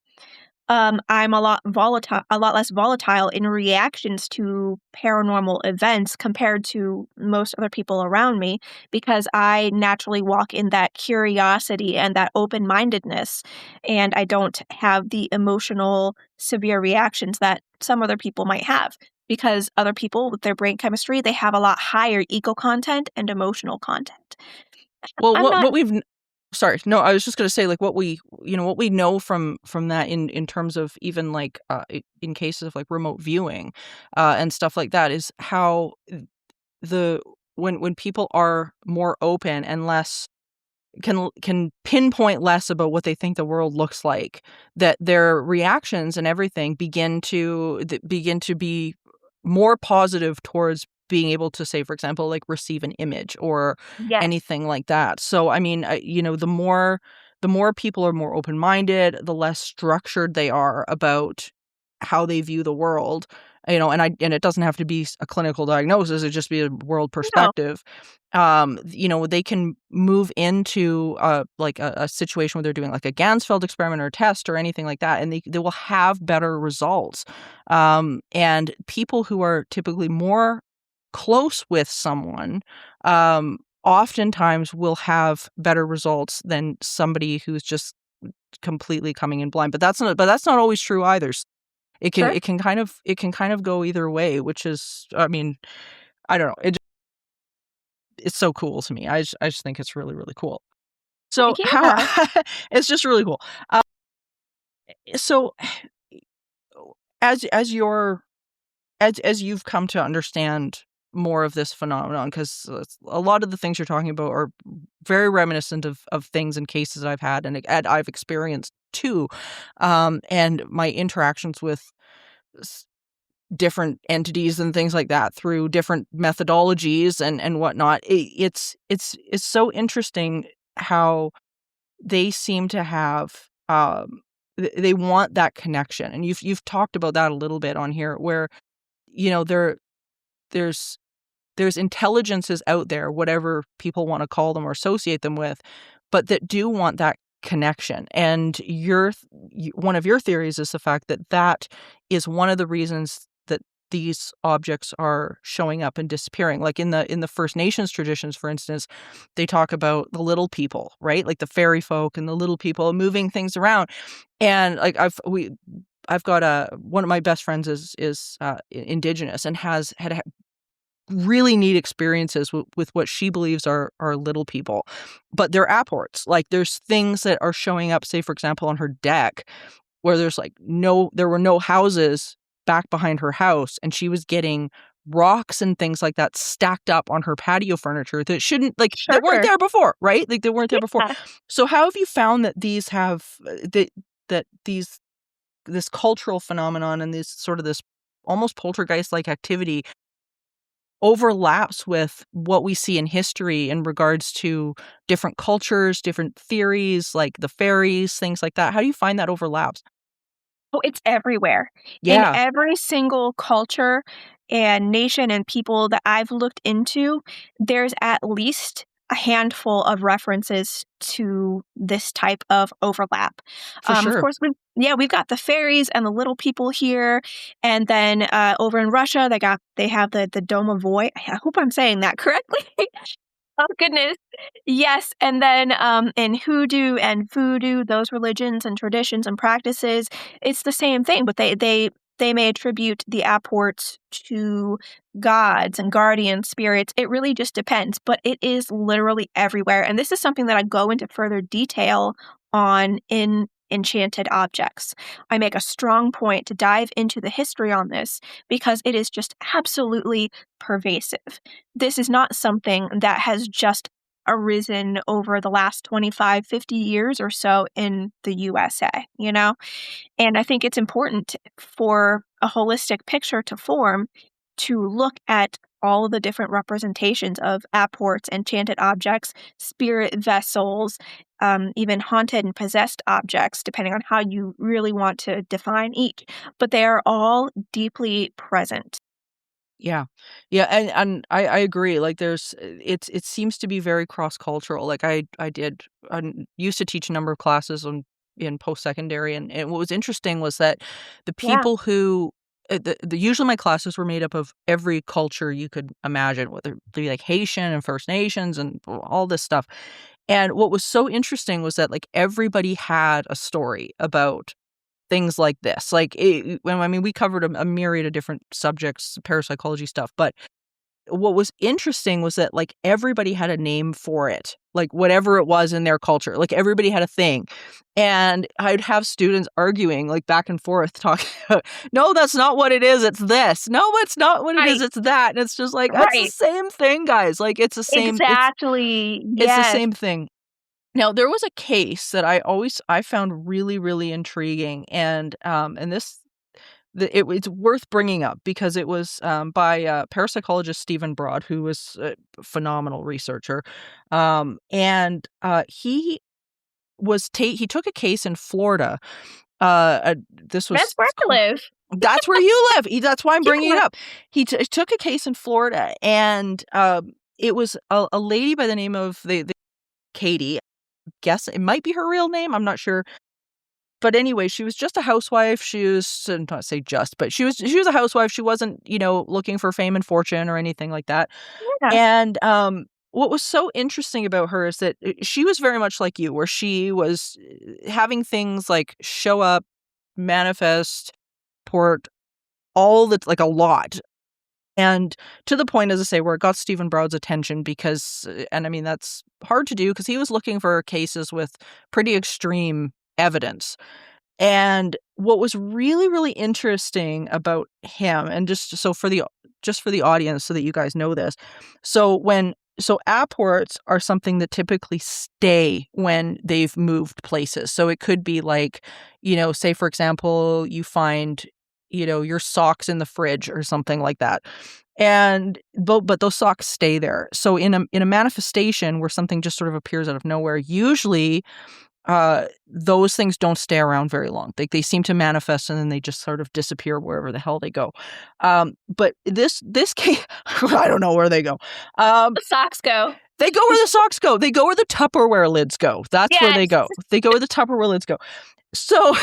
Speaker 11: I'm a lot less volatile in reactions to paranormal events compared to most other people around me because I naturally walk in that curiosity and that open-mindedness, and I don't have the emotional severe reactions that some other people might have because other people with their brain chemistry, they have a lot higher ego content and emotional content.
Speaker 6: Well,
Speaker 11: I'm not
Speaker 6: what we've sorry, no, I was just going to say, like, what we know from that in terms of even like in cases of like remote viewing and stuff like that is how when people are more open and less can pinpoint less about what they think the world looks like, that their reactions and everything begin to be more positive towards being able to, say, for example, like receive an image or
Speaker 11: Yes.
Speaker 6: anything like that. So I mean, the more people are more open-minded, the less structured they are about how they view the world, and it doesn't have to be a clinical diagnosis, it just be a world
Speaker 11: No.
Speaker 6: perspective. They can move into like a situation where they're doing like a Gansfeld experiment or test or anything like that, and they will have better results. And people who are typically more close with someone oftentimes will have better results than somebody who's just completely coming in blind. But that's not always true either.
Speaker 11: Sure.
Speaker 6: It can kind of go either way, which is, I mean, I don't know. It's so cool to me. I just think it's really, really cool. So how
Speaker 11: Yeah.
Speaker 6: it's just really cool. So as you've come to understand more of this phenomenon, because a lot of the things you're talking about are very reminiscent of things and cases that I've had and I've experienced too, and my interactions with different entities and things like that through different methodologies and whatnot. It's so interesting how they seem to have they want that connection, and you've talked about that a little bit on here, where there's intelligences out there, whatever people want to call them or associate them with, but that do want that connection. And one of your theories is the fact that that is one of the reasons that these objects are showing up and disappearing. Like in the First Nations traditions, for instance, they talk about the little people, right? Like the fairy folk and the little people moving things around. And like I've got one of my best friends is Indigenous and has had really neat experiences with what she believes are little people, but they're apports. Like there's things that are showing up, say for example on her deck, where there were no houses back behind her house, and she was getting rocks and things like that stacked up on her patio furniture that shouldn't, like,
Speaker 11: Sure.
Speaker 6: that weren't there before, right? Like they weren't there before.
Speaker 11: Yeah.
Speaker 6: So how have you found that these have this cultural phenomenon and this almost poltergeist-like activity overlaps with what we see in history in regards to different cultures, different theories, like the fairies, things like that? How do you find that overlaps?
Speaker 11: Oh, it's everywhere. In
Speaker 6: Yeah,
Speaker 11: every single culture and nation and people that I've looked into, there's at least a handful of references to this type of overlap.
Speaker 6: for
Speaker 11: Of
Speaker 6: sure.
Speaker 11: course, we've got the fairies and the little people here, and then over in Russia, they have the domovoi. I hope I'm saying that correctly. Oh, goodness. Yes, and then, in hoodoo and voodoo, those religions and traditions and practices, it's the same thing, but they may attribute the apports to gods and guardian spirits. It really just depends, but it is literally everywhere, and this is something that I go into further detail on in Enchanted Objects. I make a strong point to dive into the history on this because it is just absolutely pervasive. This is not something that has just arisen over the last 25, 50 years or so in the USA, you know? And I think it's important for a holistic picture to form to look at all of the different representations of apports, enchanted objects, spirit vessels, even haunted and possessed objects, depending on how you really want to define each. But they are all deeply present.
Speaker 6: Yeah. Yeah, and I agree. Like it seems to be very cross-cultural. Like I used to teach a number of classes in post-secondary, and what was interesting was that the
Speaker 11: Yeah.
Speaker 6: people who usually my classes were made up of every culture you could imagine, whether it be like Haitian and First Nations and all this stuff. And what was so interesting was that like everybody had a story about things like this. Like, we covered a myriad of different subjects, parapsychology stuff, but what was interesting was that, like, everybody had a name for it, like, whatever it was in their culture. Like, everybody had a thing. And I'd have students arguing, like, back and forth, talking about, "No, that's not what it is, it's this. No, it's not what it is,
Speaker 11: Right.
Speaker 6: it's that." And it's just like, "That's the
Speaker 11: Right.
Speaker 6: same thing, guys." Like,
Speaker 11: Exactly.
Speaker 6: it's the
Speaker 11: Yes.
Speaker 6: same thing. Now, there was a case that I found really, really intriguing, and it's worth bringing up because it was by parapsychologist Stephen Broad, who was a phenomenal researcher, he took a case in Florida. This
Speaker 11: That's
Speaker 6: was
Speaker 11: where I live.
Speaker 6: That's where you live. That's why I'm bringing it
Speaker 11: Yeah.
Speaker 6: up. He took a case in Florida, and it was a lady by the name of the Katie. Guess it might be her real name. I'm not sure. But anyway, she was just a housewife. She was, not say just, but she was a housewife. She wasn't, looking for fame and fortune or anything like that.
Speaker 11: Yeah.
Speaker 6: And what was so interesting about her is that she was very much like you, where she was having things like show up, manifest, port, like a lot. And to the point, as I say, where it got Stephen Broad's attention because, and I mean, that's hard to do because he was looking for cases with pretty extreme evidence. And what was really, really interesting about him, and just for the audience, so that you guys know this, so apports are something that typically stay when they've moved places. So it could be like, say for example, you find, your socks in the fridge or something like that. And but those socks stay there. So in a manifestation where something just sort of appears out of nowhere, usually those things don't stay around very long. They seem to manifest and then they just sort of disappear wherever the hell they go. But this case, I don't know where they go.
Speaker 11: The socks go.
Speaker 6: They go where the socks go. They go where the Tupperware lids go. That's where they go. They go where the Tupperware lids go. So,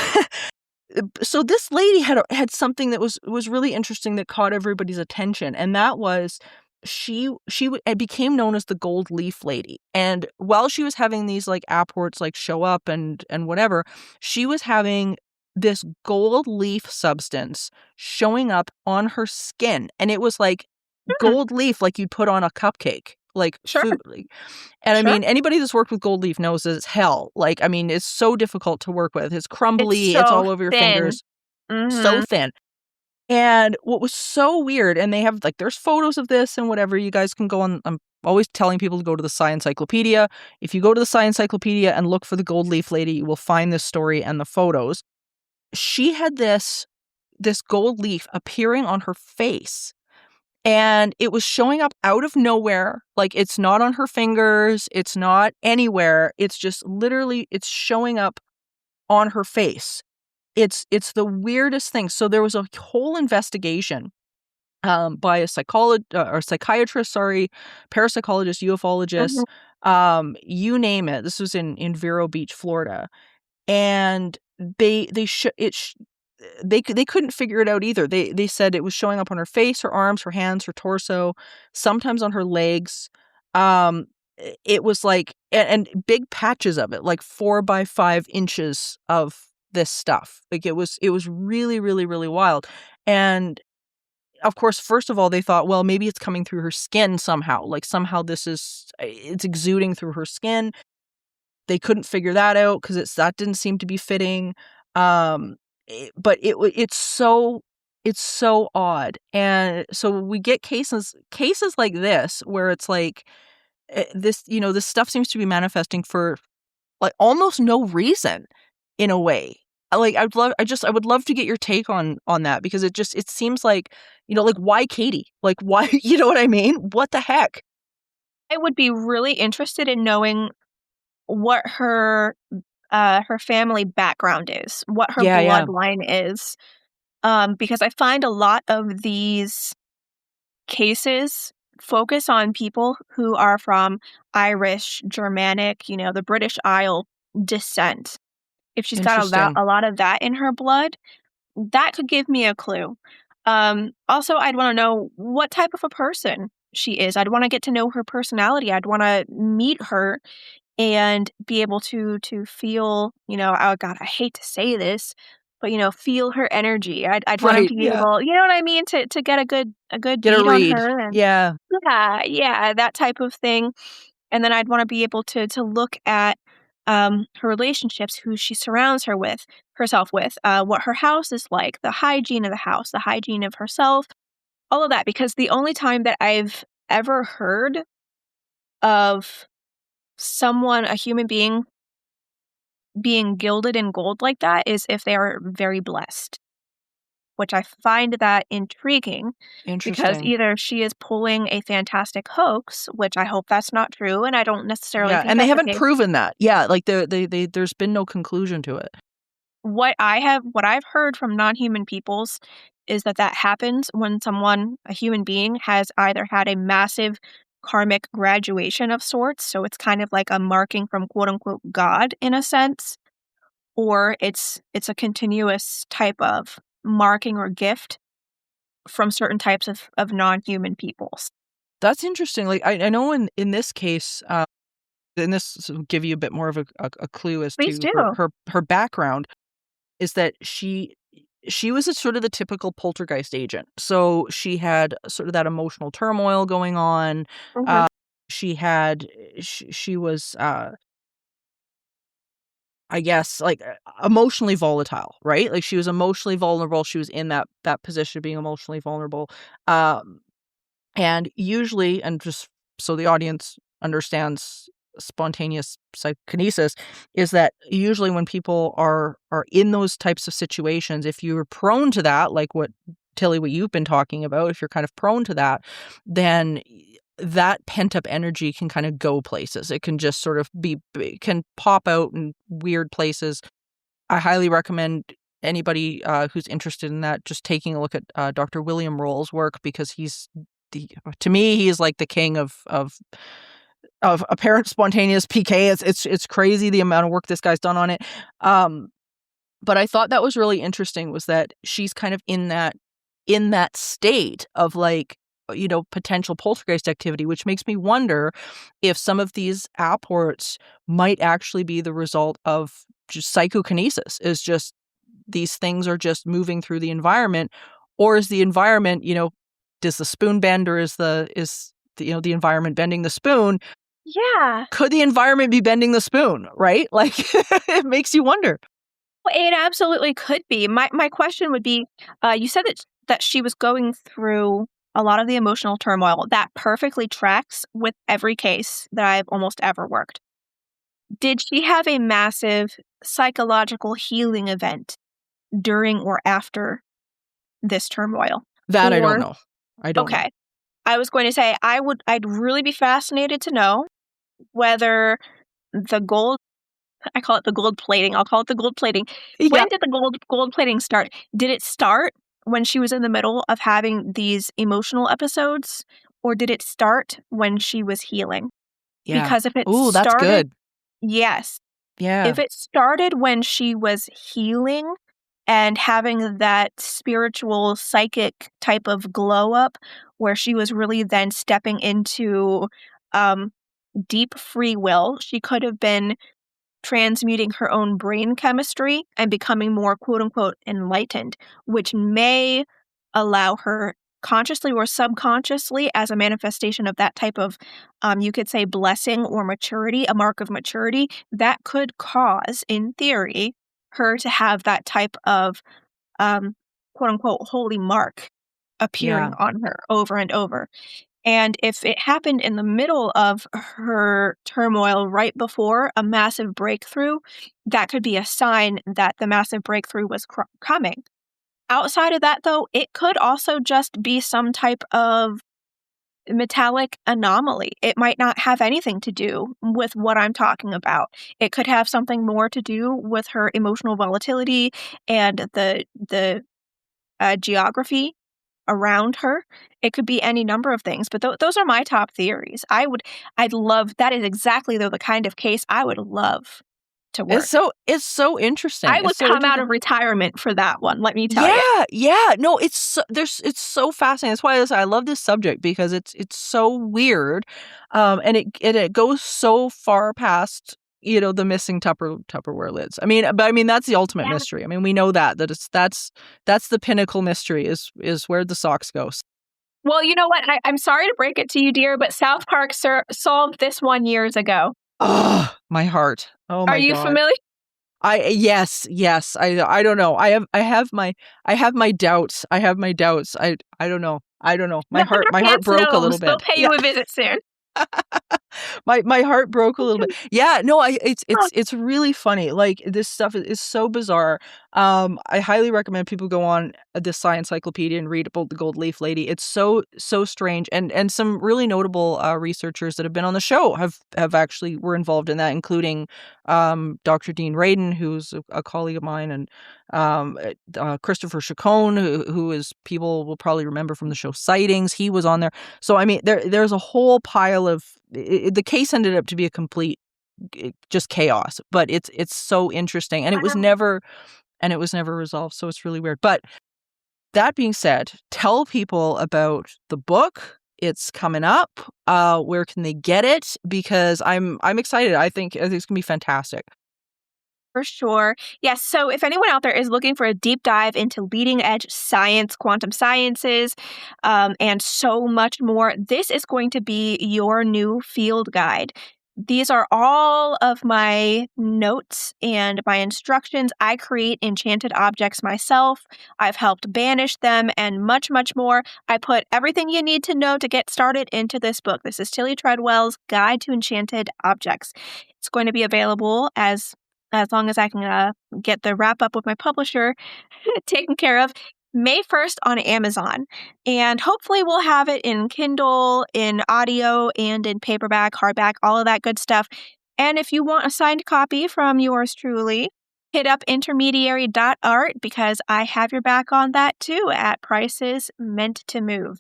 Speaker 6: so this lady had something that was really interesting that caught everybody's attention, and that was it became known as the gold leaf lady. And while she was having these like apports like show up and whatever, she was having this gold leaf substance showing up on her skin, and it was like gold leaf like you'd put on a cupcake. Like food. And I mean, anybody that's worked with gold leaf knows that it's hell. Like, I mean, it's so difficult to work with. It's crumbly. It's all over your fingers. So thin. And what was so weird, and they have like, there's photos of this and whatever. You guys can go on. I'm always telling people to go to the Science Encyclopedia. If you go to the Science Encyclopedia and look for the gold leaf lady, you will find this story and the photos. She had this gold leaf appearing on her face. And it was showing up out of nowhere. Like, it's not on her fingers. It's not anywhere. It's just literally, it's showing up on her face. It's the weirdest thing. So there was a whole investigation by a psychiatrist, parapsychologist, ufologist, you name it. This was in Vero Beach, Florida. And they couldn't figure it out either. They said it was showing up on her face, her arms, her hands, her torso, sometimes on her legs. It was like, and big patches of it, like 4 by 5 inches of this stuff. Like it was really, really, really wild. And of course, first of all, they thought, well, maybe it's coming through her skin somehow. Like somehow it's exuding through her skin. They couldn't figure that out because that didn't seem to be fitting. But it's so odd. And so we get cases like this where it's like this stuff seems to be manifesting for like almost no reason in a way. Like I would love to get your take on that, because it seems like, like, why Katie? Like, why, you know what I mean? What the heck?
Speaker 11: I would be really interested in knowing what her family background is, what her bloodline is. Because I find a lot of these cases focus on people who are from Irish, Germanic, the British Isle descent. If she's got a lot of that in her blood, that could give me a clue. Also, I'd want to know what type of a person she is. I'd want to get to know her personality. I'd want to meet her and be able to feel, oh God, I hate to say this, but feel her energy. I'd want to be able, you know what I mean, to get a good beat on her. And,
Speaker 6: yeah,
Speaker 11: that type of thing. And then I'd want to be able to look at her relationships, who she surrounds herself with, what her house is like, the hygiene of the house, the hygiene of herself, all of that. Because the only time that I've ever heard of someone, a human being gilded in gold like that is if they are very blessed, which I find that intriguing. Because either she is pulling a fantastic hoax, which I hope that's not true, and I don't necessarily think
Speaker 6: and they haven't
Speaker 11: the case.
Speaker 6: proven that. Yeah, like there's been no conclusion to it.
Speaker 11: What I've heard from non-human peoples is that happens when someone, a human being, has either had a massive karmic graduation of sorts, so it's kind of like a marking from quote-unquote God in a sense, or it's a continuous type of marking or gift from certain types of non-human peoples.
Speaker 6: That's interesting. Like I know in this case, and this will give you a bit more of a clue as
Speaker 11: Please
Speaker 6: to her background, is that she was a sort of the typical poltergeist agent. So she had sort of that emotional turmoil going on. She was, I guess, like emotionally volatile, right? Like she was emotionally vulnerable. She was in that position of being emotionally vulnerable. And usually, and just so the audience understands spontaneous psychokinesis, is that usually when people are in those types of situations, if you're prone to that, like what Tillie, what you've been talking about, if you're kind of prone to that, then that pent-up energy can kind of go places. It can just sort of can pop out in weird places. I highly recommend anybody who's interested in that just taking a look at Dr. William Roll's work, because to me, he's like the king of apparent spontaneous PK. It's crazy the amount of work this guy's done on it. But I thought that was really interesting, was that she's kind of in that state of like, potential poltergeist activity, which makes me wonder if some of these apports might actually be the result of just psychokinesis, is just these things are just moving through the environment, or is the environment, does the spoon bend, or is the environment bending the spoon?
Speaker 11: Yeah.
Speaker 6: Could the environment be bending the spoon, right? Like, it makes you wonder.
Speaker 11: Well, it absolutely could be. My question would be, you said that she was going through a lot of the emotional turmoil. That perfectly tracks with every case that I've almost ever worked. Did she have a massive psychological healing event during or after this turmoil?
Speaker 6: That I don't know. I don't know.
Speaker 11: Okay. I was going to say I'd really be fascinated to know whether I call it the gold plating. I'll call it the gold plating.
Speaker 6: Yeah.
Speaker 11: When did the gold plating start? Did it start when she was in the middle of having these emotional episodes, or did it start when she was healing?
Speaker 6: Yeah.
Speaker 11: Because if it
Speaker 6: that's good.
Speaker 11: Yes.
Speaker 6: Yeah.
Speaker 11: If it started when she was healing and having that spiritual, psychic type of glow up, where she was really then stepping into deep free will, she could have been transmuting her own brain chemistry and becoming more quote-unquote enlightened, which may allow her consciously or subconsciously, as a manifestation of that type of, you could say, blessing or maturity, a mark of maturity, that could cause, in theory, her to have that type of quote-unquote holy mark appearing on her over and over. And if it happened in the middle of her turmoil right before a massive breakthrough, that could be a sign that the massive breakthrough was coming. Outside of that, though, it could also just be some type of metallic anomaly. It might not have anything to do with what I'm talking about. It could have something more to do with her emotional volatility and the geography around her. It could be any number of things, but those are my top theories. I'd love, that is exactly the kind of case I would love to work.
Speaker 6: It's so interesting.
Speaker 11: I would come out of retirement for that one, let me tell you.
Speaker 6: Yeah. No, it's so fascinating. That's why I love this subject, because it's so weird. And it goes so far past, the missing Tupperware lids. I mean, that's the ultimate mystery. I mean, we know that's the pinnacle mystery is where the socks go.
Speaker 11: Well, you know what? I'm sorry to break it to you, dear, but South Park solved this one years ago.
Speaker 6: Oh, my heart. Oh my God.
Speaker 11: Are you familiar?
Speaker 6: Yes. I don't know. I have my doubts. I don't know. My heart broke a little bit.
Speaker 11: They'll pay you a visit soon.
Speaker 6: my heart broke a little bit. Yeah, no, it's really funny. Like, this stuff is so bizarre. I highly recommend people go on the Science Encyclopedia and read about the Gold Leaf Lady. It's so strange, and some really notable researchers that have been on the show have actually were involved in that, including Dr. Dean Radin, who's a colleague of mine, and Christopher Chacon, who is, people will probably remember from the show Sightings. He was on there. So I mean, there's a whole pile of the case ended up to be a complete just chaos, but it's so interesting, and it was never resolved. So it's really weird. But that being said, tell people about the book. It's coming up. Where can they get it? Because I'm excited. I think it's gonna be fantastic.
Speaker 11: For sure. Yes. So if anyone out there is looking for a deep dive into leading edge science, quantum sciences, and so much more, this is going to be your new field guide. These are all of my notes and my instructions. I create enchanted objects myself. I've helped banish them and much, much more. I put everything you need to know to get started into this book. This is Tillie Treadwell's Guide to Enchanted Objects. It's going to be available as long as I can get the wrap up with my publisher taken care of. May 1st on Amazon. And hopefully we'll have it in Kindle, in audio, and in paperback, hardback, all of that good stuff. And if you want a signed copy from yours truly, hit up intermediary.art because I have your back on that too at prices meant to move.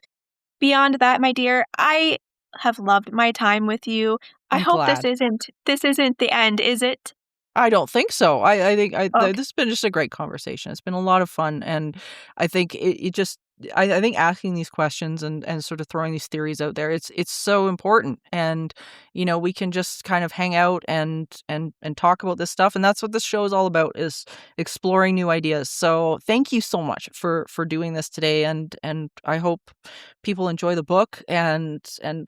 Speaker 11: Beyond that, my dear, I have loved my time with you. I
Speaker 6: I'm
Speaker 11: hope
Speaker 6: glad.
Speaker 11: this isn't the end, is it?
Speaker 6: I don't think so. I think
Speaker 11: Okay.
Speaker 6: this has been just a great conversation. It's been a lot of fun, and I think it just I think asking these questions and sort of throwing these theories out there, it's so important. And we can just kind of hang out and talk about this stuff, and that's what this show is all about, is exploring new ideas. So thank you so much for doing this today, and I hope people enjoy the book, and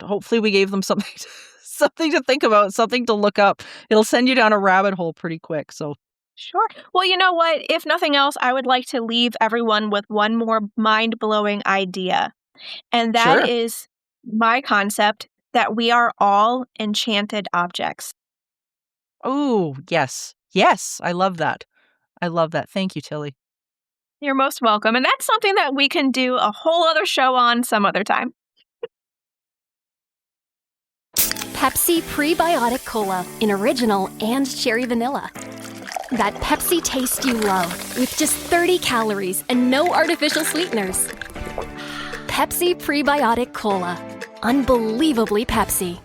Speaker 6: hopefully we gave them something something to think about, something to look up. It'll send you down a rabbit hole pretty quick. So
Speaker 11: Sure. Well, you know what? If nothing else, I would like to leave everyone with one more mind-blowing idea. And that
Speaker 6: Sure.
Speaker 11: is my concept that we are all enchanted objects.
Speaker 6: Oh, yes. Yes, I love that. I love that. Thank you, Tillie.
Speaker 11: You're most welcome. And that's something that we can do a whole other show on some other time.
Speaker 1: Pepsi Prebiotic Cola in original and cherry vanilla. That Pepsi taste you love with just 30 calories and no artificial sweeteners. Pepsi Prebiotic Cola. Unbelievably Pepsi.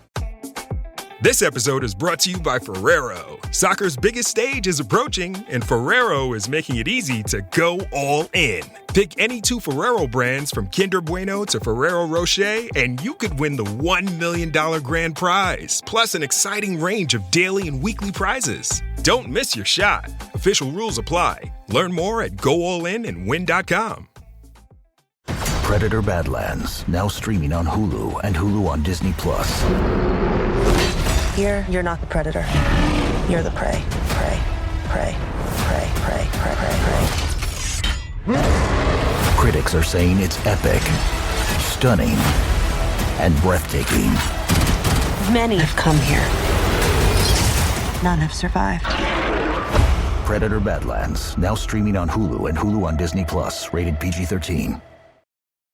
Speaker 12: This episode is brought to you by Ferrero. Soccer's biggest stage is approaching, and Ferrero is making it easy to go all in. Pick any 2 Ferrero brands from Kinder Bueno to Ferrero Rocher, and you could win the $1 million grand prize, plus an exciting range of daily and weekly prizes. Don't miss your shot. Official rules apply. Learn more at goallinandwin.com.
Speaker 8: Predator Badlands, now streaming on Hulu and Hulu on Disney+.
Speaker 13: Here, you're not the predator. You're the prey. Prey. Prey. Prey. Prey. Prey. Prey. Prey.
Speaker 8: Critics are saying it's epic, stunning, and breathtaking.
Speaker 13: Many have come here. None have survived.
Speaker 8: Predator Badlands, now streaming on Hulu and Hulu on Disney+, rated PG-13.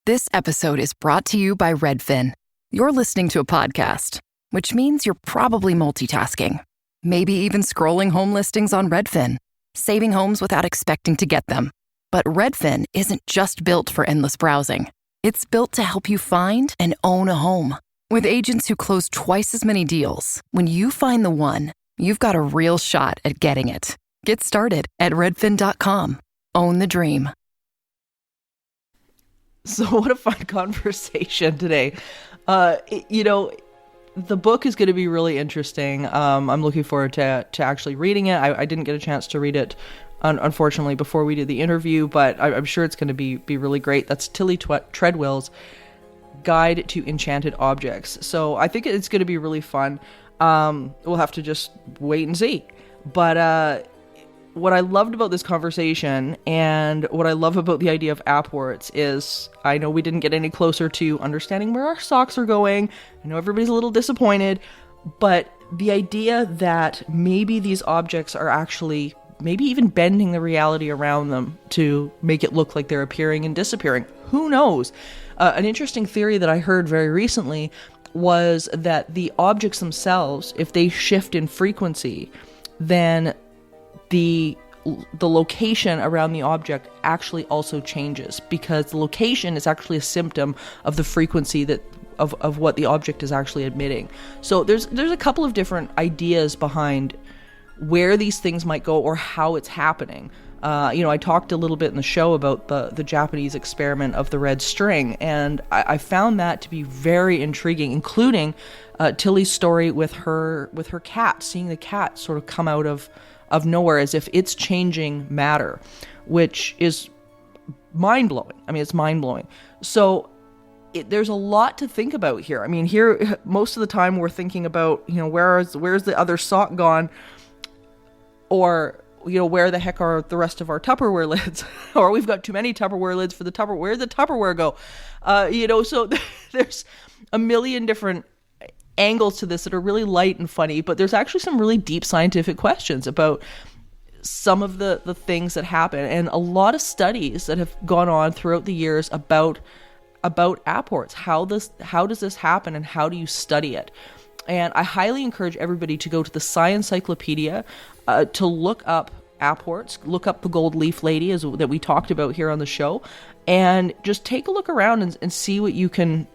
Speaker 14: This episode is brought to you by Redfin. You're listening to a podcast, which means you're probably multitasking. Maybe even scrolling home listings on Redfin, saving homes without expecting to get them. But Redfin isn't just built for endless browsing. It's built to help you find and own a home. With agents who close twice as many deals, when you find the one, you've got a real shot at getting it. Get started at redfin.com. Own the dream.
Speaker 6: So what a fun conversation today. The book is going to be really interesting. I'm looking forward to actually reading it. I didn't get a chance to read it, unfortunately, before we did the interview, but I'm sure it's going to be really great. That's Tillie Treadwell's Guide to Enchanted Objects. So I think it's going to be really fun. We'll have to just wait and see. But what I loved about this conversation, and what I love about the idea of appworts, is I know we didn't get any closer to understanding where our socks are going. I know everybody's a little disappointed, but the idea that maybe these objects are actually maybe even bending the reality around them to make it look like they're appearing and disappearing. Who knows? An interesting theory that I heard very recently was that the objects themselves, if they shift in frequency, then the location around the object actually also changes, because the location is actually a symptom of the frequency of what the object is actually emitting. So there's a couple of different ideas behind where these things might go or how it's happening. I talked a little bit in the show about the Japanese experiment of the red string, and I found that to be very intriguing, including Tillie's story with her cat, seeing the cat sort of come out of nowhere as if it's changing matter, which is mind-blowing. I mean, it's mind-blowing. So there's a lot to think about here. I mean, here, most of the time we're thinking about, where's the other sock gone? Or, where the heck are the rest of our Tupperware lids? Or we've got too many Tupperware lids for the Tupperware. Where'd the Tupperware go? So there's a million different angles to this that are really light and funny, but there's actually some really deep scientific questions about some of the things that happen, and a lot of studies that have gone on throughout the years about apports. How does this happen, and how do you study it? And I highly encourage everybody to go to the Science Encyclopedia to look up apports, look up the gold leaf lady that we talked about here on the show, and just take a look around and see what you can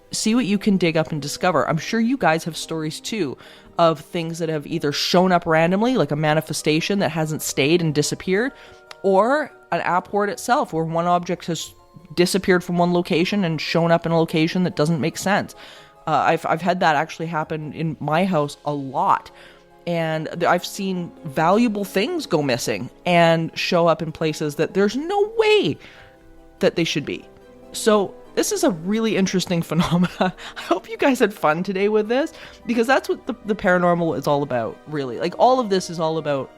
Speaker 6: dig up and discover. I'm sure you guys have stories too of things that have either shown up randomly, like a manifestation that hasn't stayed and disappeared, or an apport itself where one object has disappeared from one location and shown up in a location that doesn't make sense. I've had that actually happen in my house a lot. And I've seen valuable things go missing and show up in places that there's no way that they should be. So this is a really interesting phenomena. I hope you guys had fun today with this, because that's what the paranormal is all about, really. Like, all of this is all about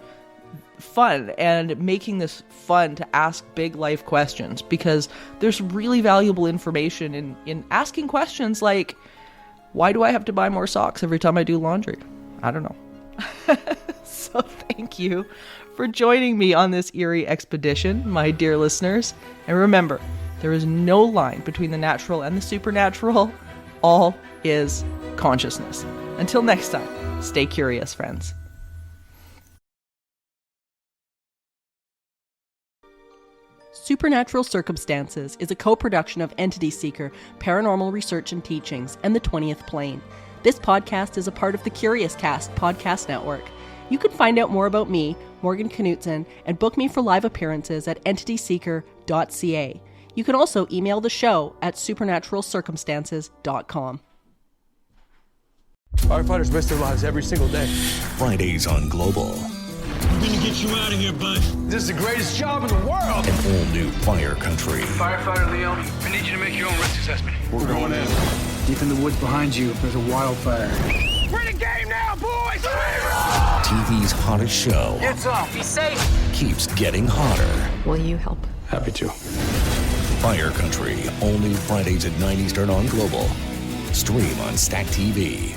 Speaker 6: fun and making this fun to ask big life questions, because there's really valuable information in asking questions like, why do I have to buy more socks every time I do laundry? I don't know. So thank you for joining me on this eerie expedition, my dear listeners. And remember, there is no line between the natural and the supernatural. All is consciousness. Until next time, stay curious, friends. Supernatural Circumstances is a co-production of Entity Seeker, Paranormal Research and Teachings, and The 20th Plane. This podcast is a part of the Curious Cast podcast network. You can find out more about me, Morgan Knutson, and book me for live appearances at entityseeker.ca. You can also email the show at supernaturalcircumstances.com.
Speaker 15: Firefighters risk their lives every single day.
Speaker 4: Fridays on Global.
Speaker 16: I'm gonna get you out of here, bud.
Speaker 15: This is the greatest job in the world.
Speaker 4: An all-new Fire Country.
Speaker 16: Firefighter Leon, I need you to make your own risk assessment.
Speaker 15: We're going in.
Speaker 16: Deep in the woods behind you, there's a wildfire.
Speaker 15: We're in the game now, boys!
Speaker 4: TV's hottest show.
Speaker 16: Get up. Be safe.
Speaker 4: Keeps getting hotter.
Speaker 10: Will you help?
Speaker 15: Happy to.
Speaker 4: Fire Country, all new Fridays at 9 Eastern on Global. Stream on Stack TV.